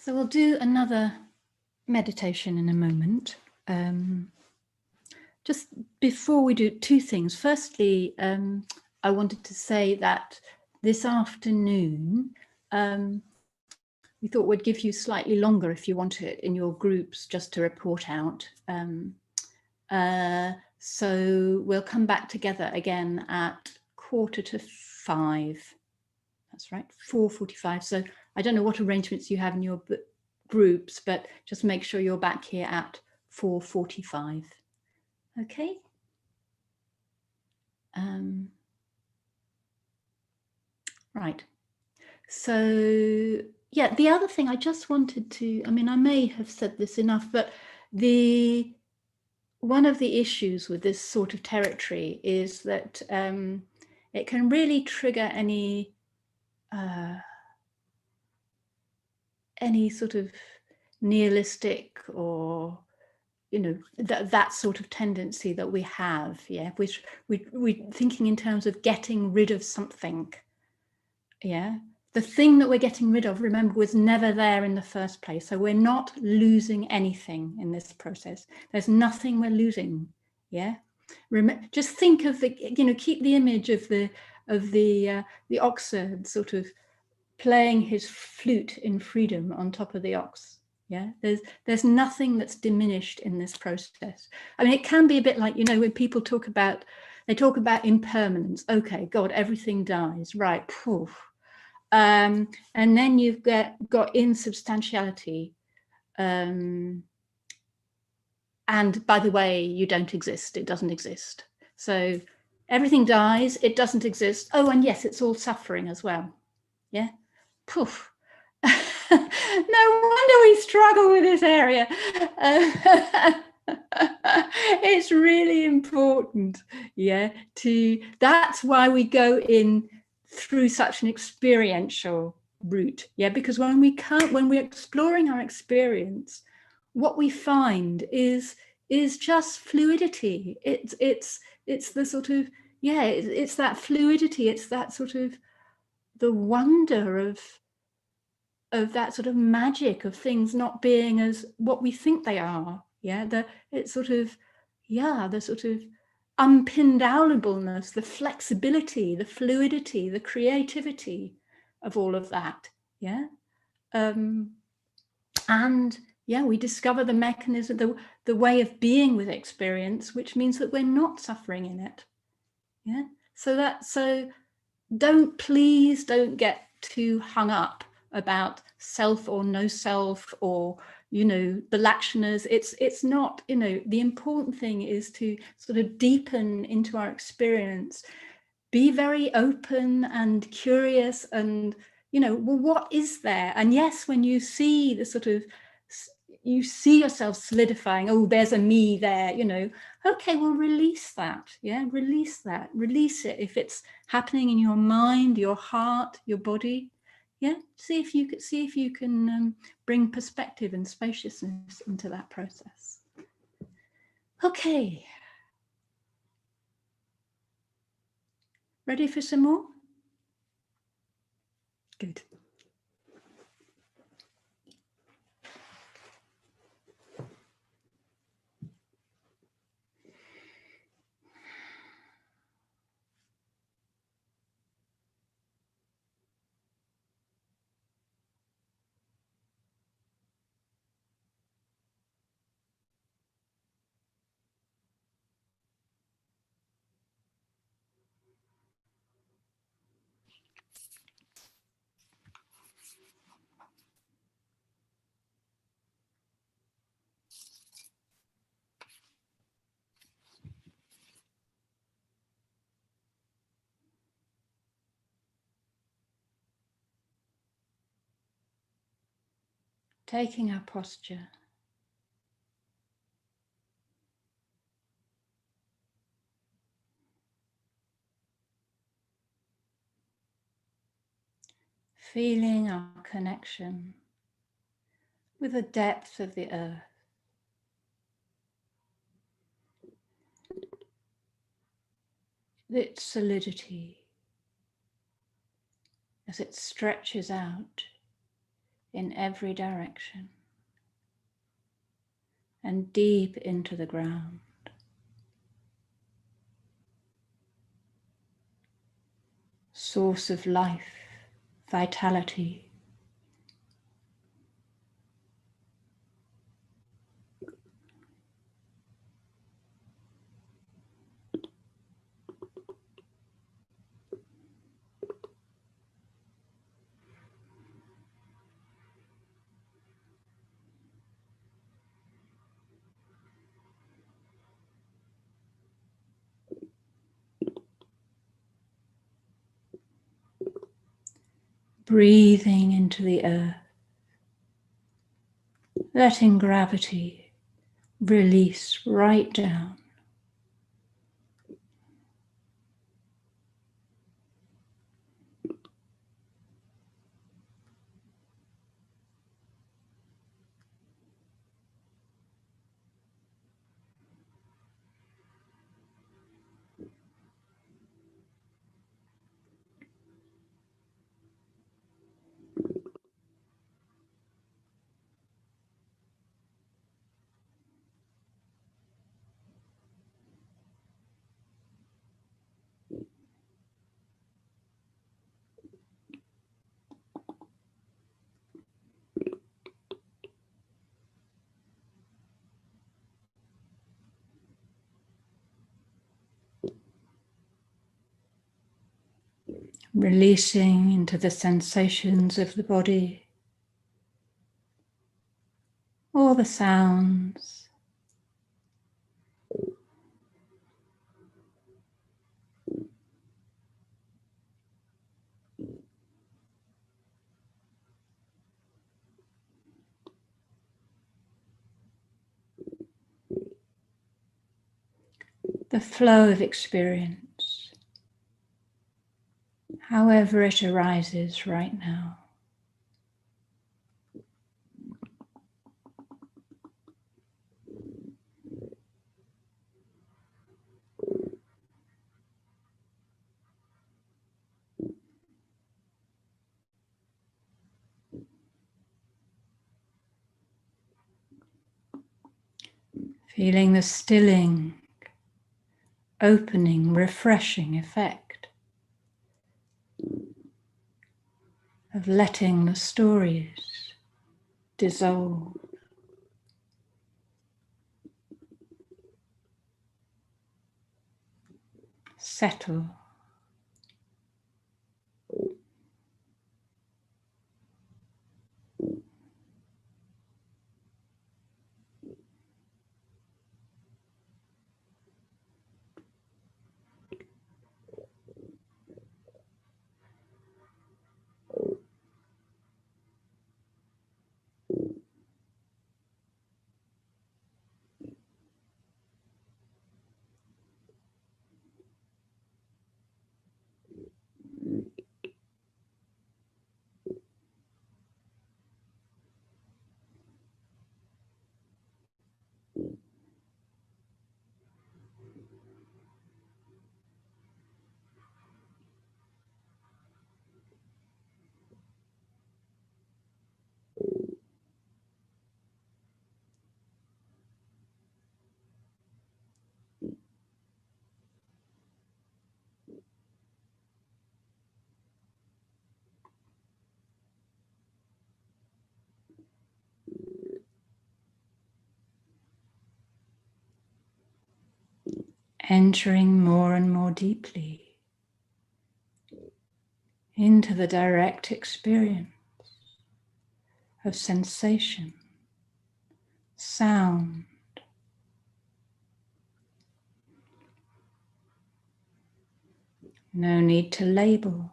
So we'll do another meditation in a moment. Just before we do, two things. Firstly, I wanted to say that this afternoon, we thought we'd give you slightly longer if you want it in your groups just to report out. So we'll come back together again at 4:45. That's right, 4:45. So I don't know what arrangements you have in your groups, but just make sure you're back here at 4:45. Okay. Right. So yeah, the other thing I just wanted to, I mean, I may have said this enough, but one of the issues with this sort of territory is that it can really trigger any sort of nihilistic or, you know, that sort of tendency that we have, yeah, which we're thinking in terms of getting rid of something, yeah. The thing that we're getting rid of, remember, was never there in the first place. So we're not losing anything in this process. There's nothing we're losing, yeah. Just think of the, you know, keep the image of the oxen sort of playing his flute in freedom on top of the ox. Yeah, there's nothing that's diminished in this process. I mean, it can be a bit like, you know, when people talk about, they talk about impermanence. Okay, God, everything dies, right? Poof. And then you've got insubstantiality. And by the way, you don't exist. It doesn't exist. So everything dies. It doesn't exist. Oh, and yes, it's all suffering as well. Yeah. Poof. No wonder we struggle with this area. It's really important, yeah, that's why we go in through such an experiential route, yeah, because when we're exploring our experience, what we find is just fluidity. It's the sort of, yeah, it's that fluidity, it's that sort of the wonder of that sort of magic of things not being as what we think they are. Yeah, it's sort of, yeah, the sort of unpindownableness, the flexibility, the fluidity, the creativity of all of that. Yeah, and yeah, we discover the mechanism, the way of being with experience, which means that we're not suffering in it. Yeah, so please don't get too hung up about self or no self, or, you know, the lakshanas. It's not, you know, the important thing is to sort of deepen into our experience, be very open and curious, and, you know, well, what is there? And yes, when you see the sort of, you see yourself solidifying, oh, there's a me there, you know, okay, well, release that. Yeah, release that, release it. If it's happening in your mind, your heart, your body, yeah, see if you can bring perspective and spaciousness into that process. Okay, ready for some more? Good. Taking our posture. Feeling our connection with the depth of the earth. Its solidity as it stretches out in every direction and deep into the ground. Source of life, vitality. Breathing into the earth, letting gravity release right down. Releasing into the sensations of the body, all the sounds, the flow of experience, however it arises right now. Feeling the stilling, opening, refreshing effect of letting the stories dissolve. Settle. Entering more and more deeply into the direct experience of sensation, sound, no need to label.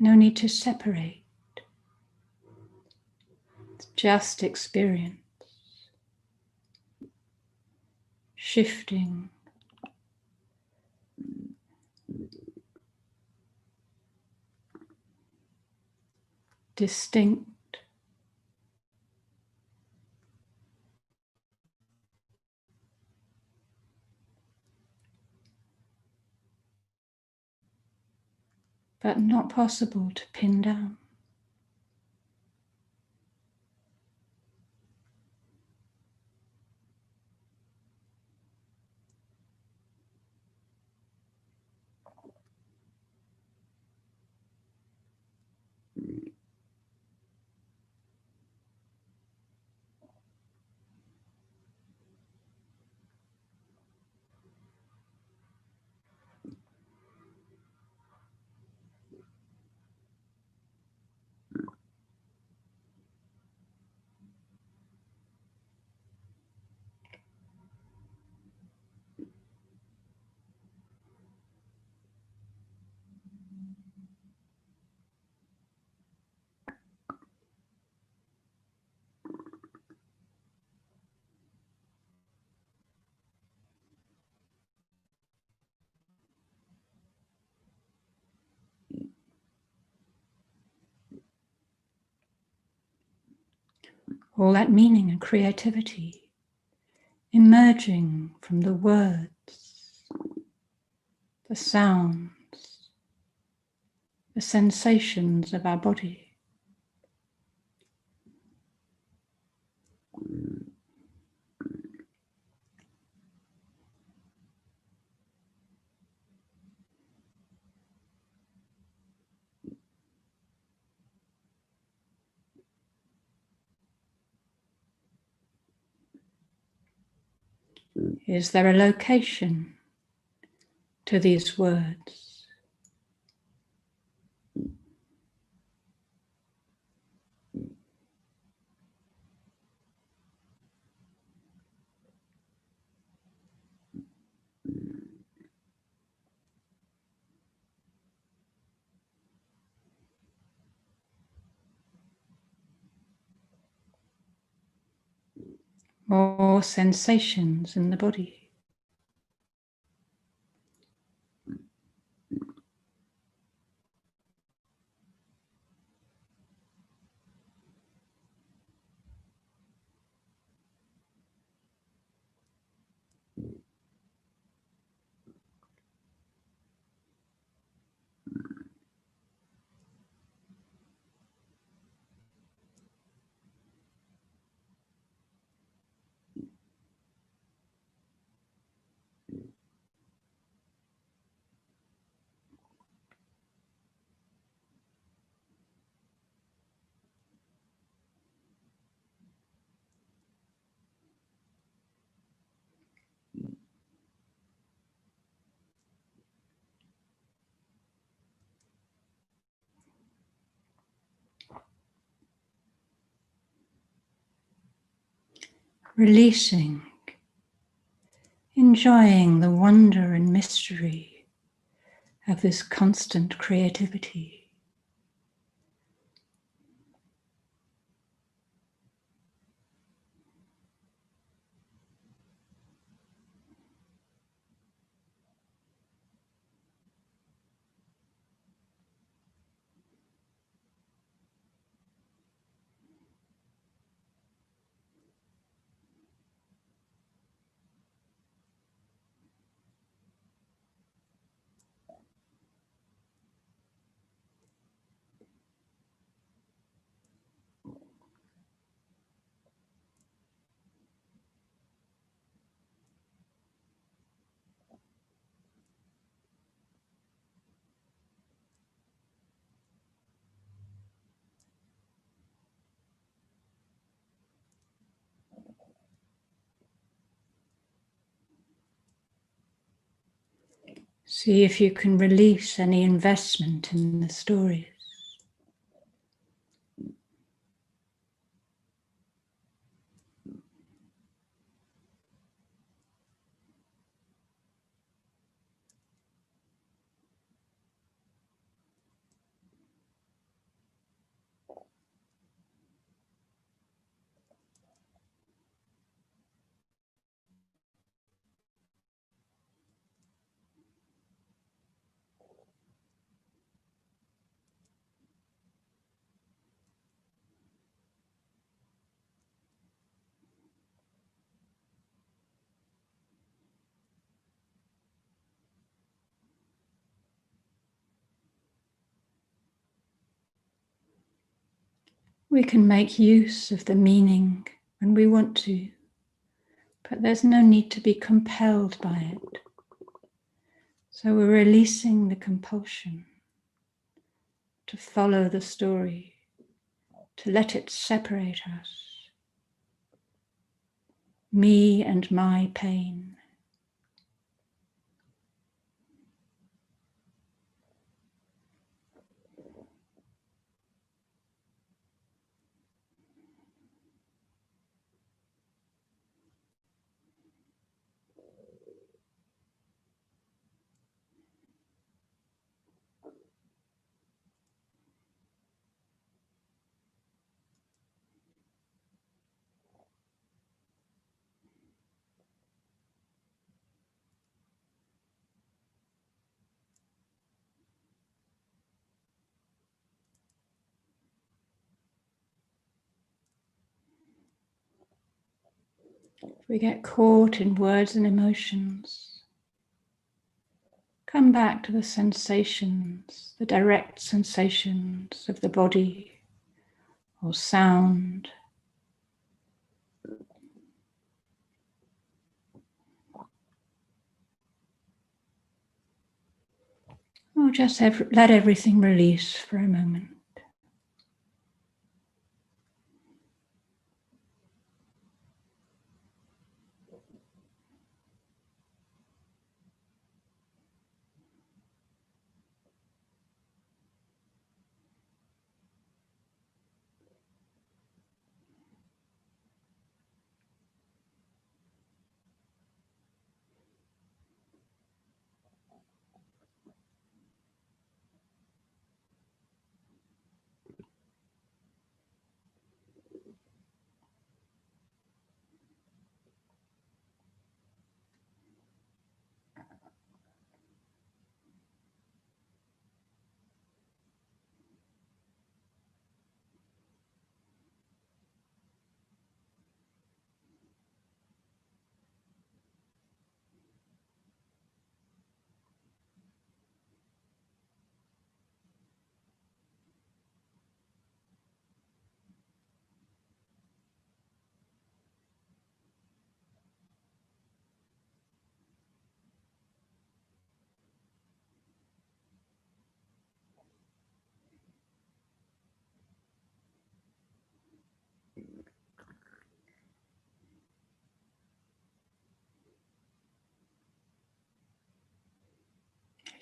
No need to separate, just experience, shifting, distinct, but not possible to pin down. All that meaning and creativity emerging from the words, the sounds, the sensations of our body. Is there a location to these words? More sensations in the body. Releasing, enjoying the wonder and mystery of this constant creativity. See if you can release any investment in the stories. We can make use of the meaning when we want to, but there's no need to be compelled by it. So we're releasing the compulsion to follow the story, to let it separate us. Me and my pain. If we get caught in words and emotions, come back to the sensations, the direct sensations of the body or sound. Or just let everything release for a moment.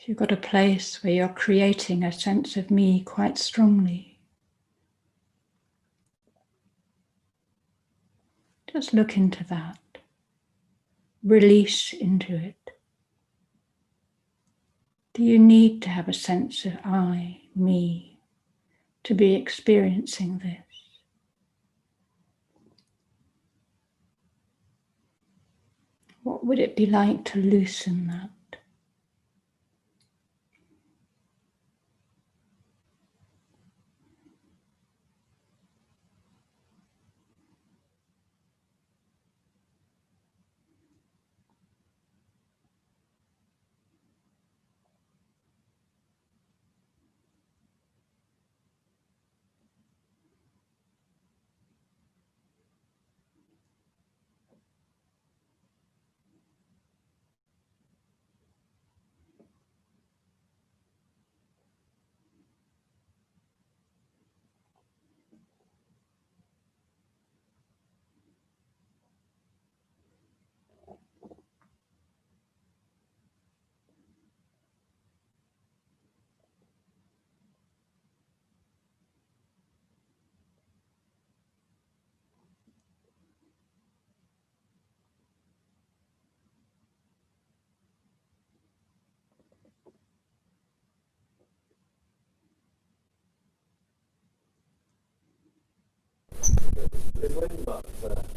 If you've got a place where you're creating a sense of me quite strongly, just look into that. Release into it. Do you need to have a sense of I, me, to be experiencing this? What would it be like to loosen that?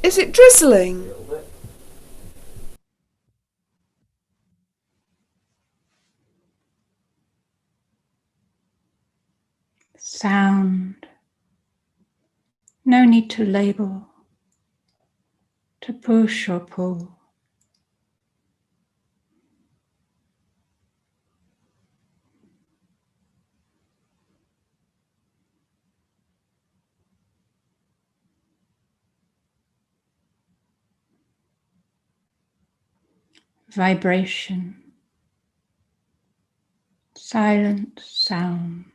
Is it drizzling? Sound. No need to label, to push or pull. vibration, silent sound.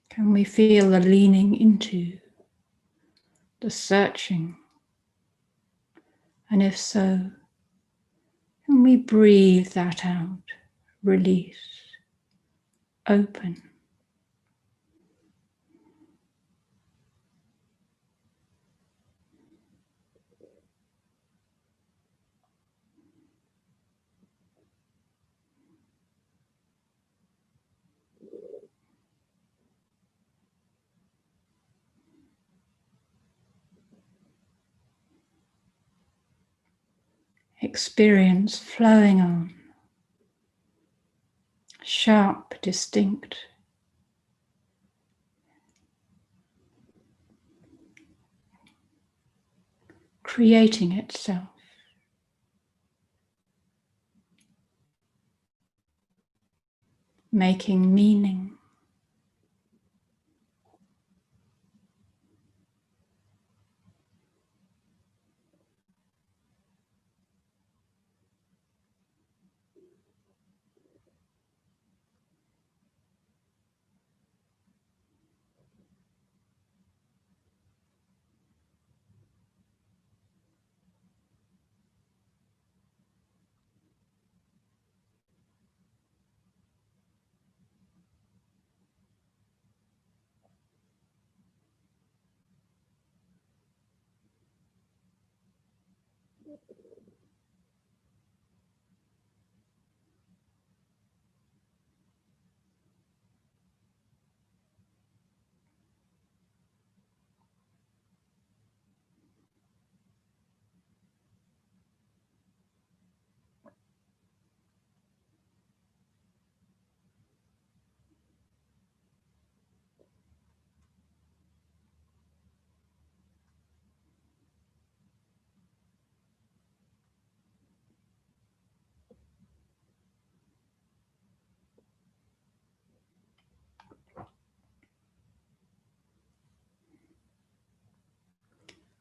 Can we feel the leaning into, the searching? And if so, can we breathe that out, release, open? Experience flowing on, sharp, distinct, creating itself. Making meaning.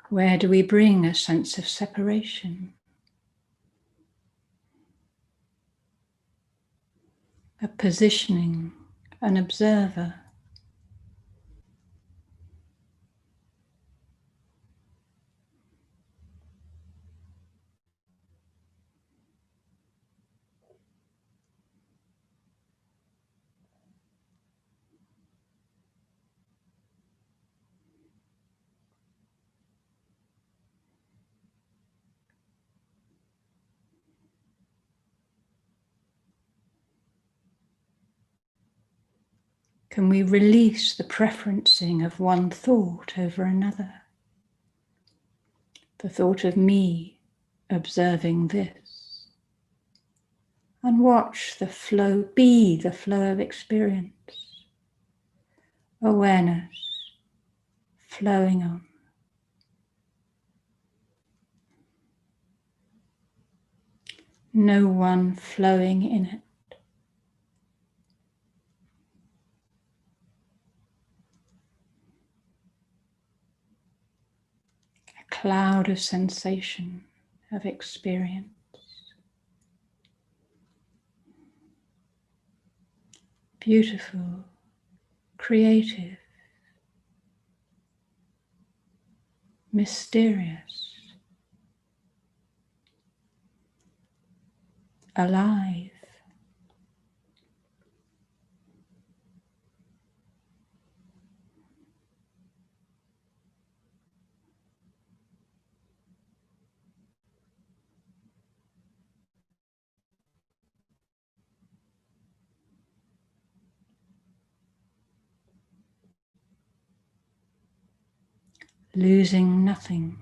Where do we bring a sense of separation? A positioning, an observer. Can we release the preferencing of one thought over another? The thought of me observing this. And watch the flow, be the flow of experience. Awareness flowing on. No one flowing in it. A cloud of sensation, of experience. Beautiful, creative, mysterious, alive. Losing nothing.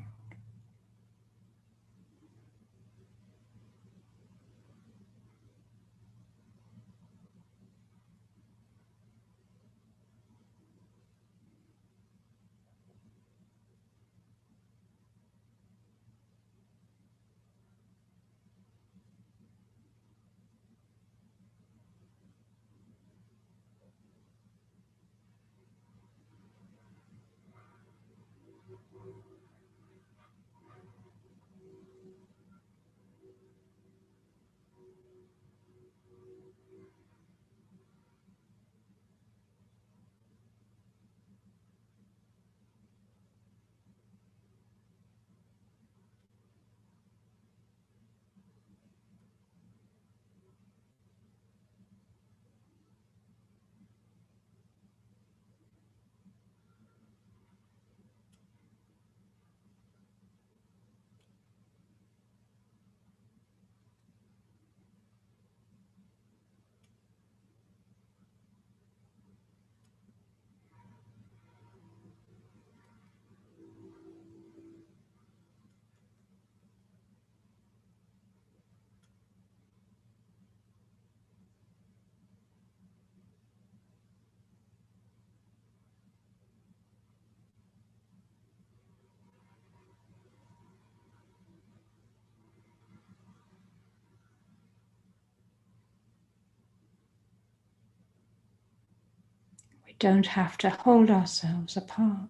We don't have to hold ourselves apart.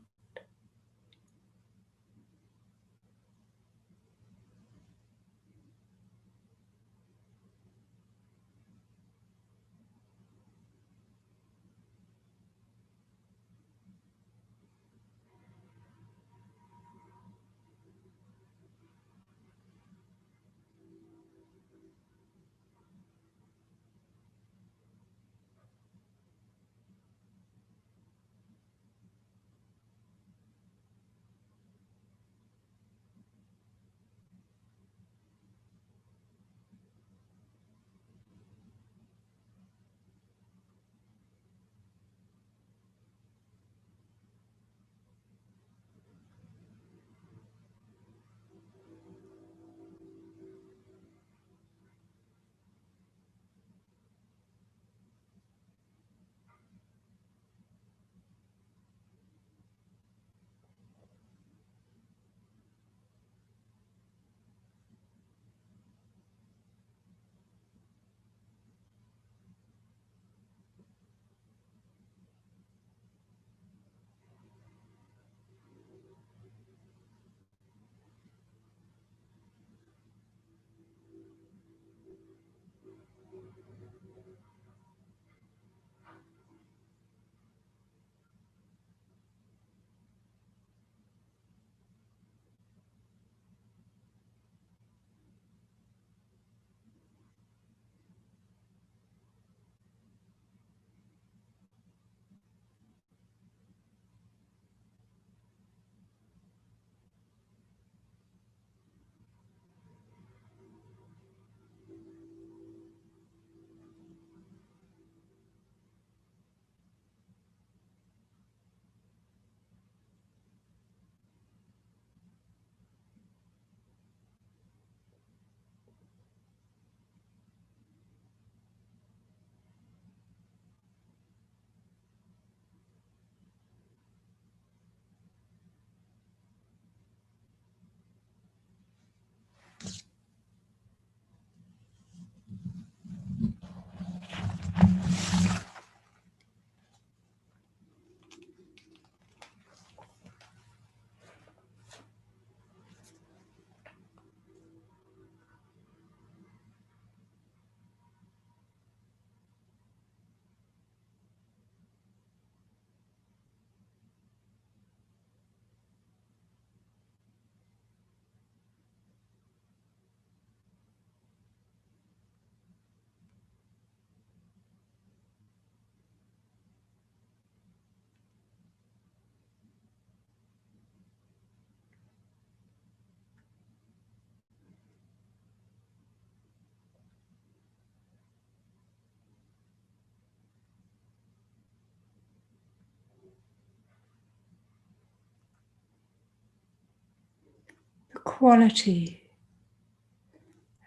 The quality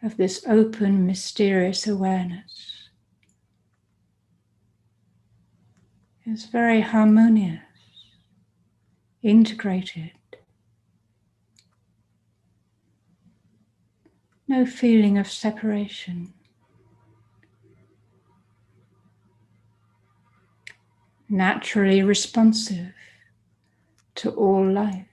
of this open, mysterious awareness is very harmonious, integrated. No feeling of separation. Naturally responsive to all life.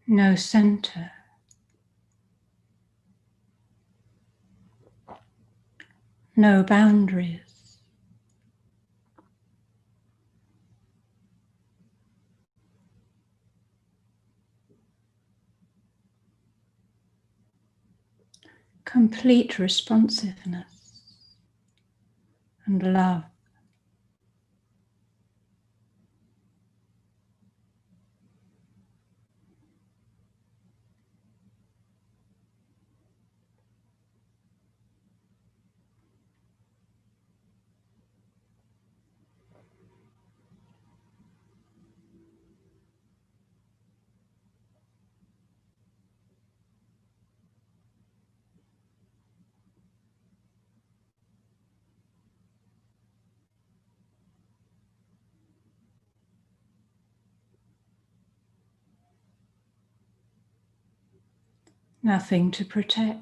no center, no boundaries. Complete responsiveness and love. Nothing to protect.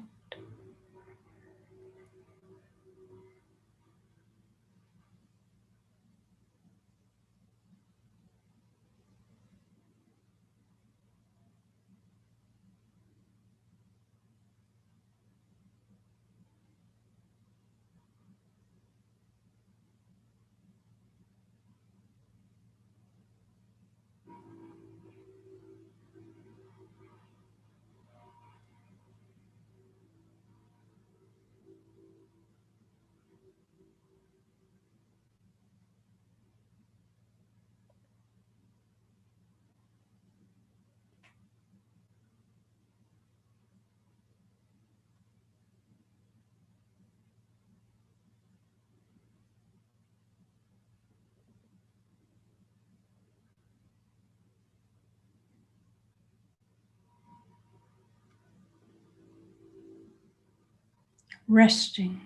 Resting,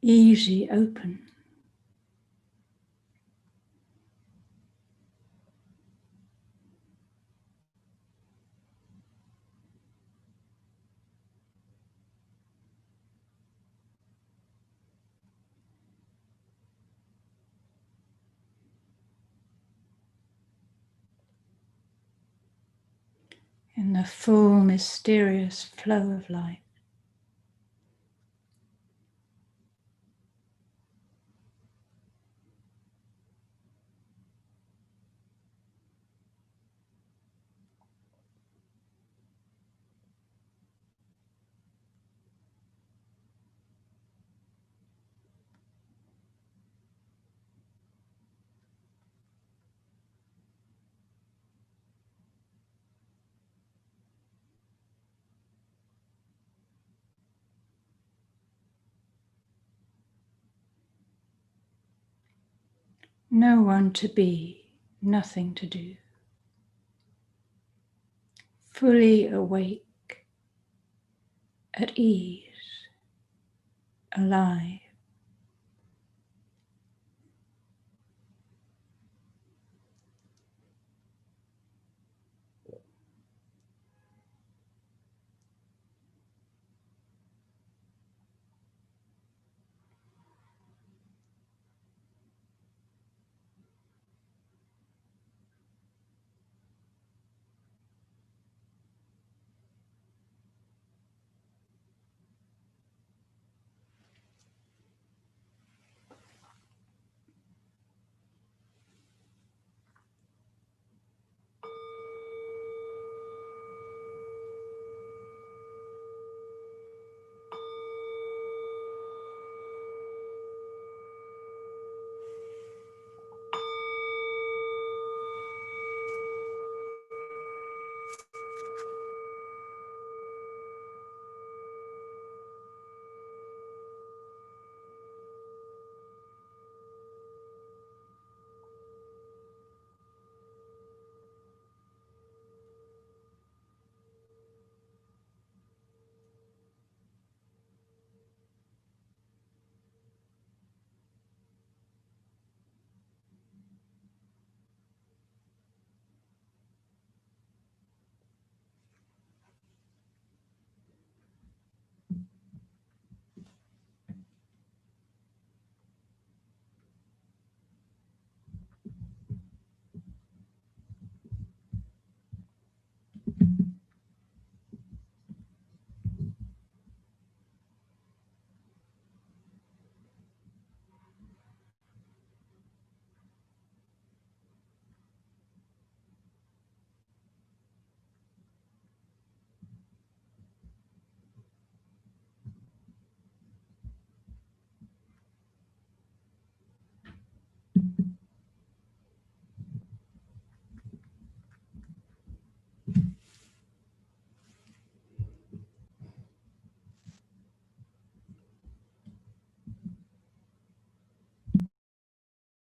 easy, open. In the full, mysterious flow of life. No one to be, nothing to do. Fully awake, at ease, alive.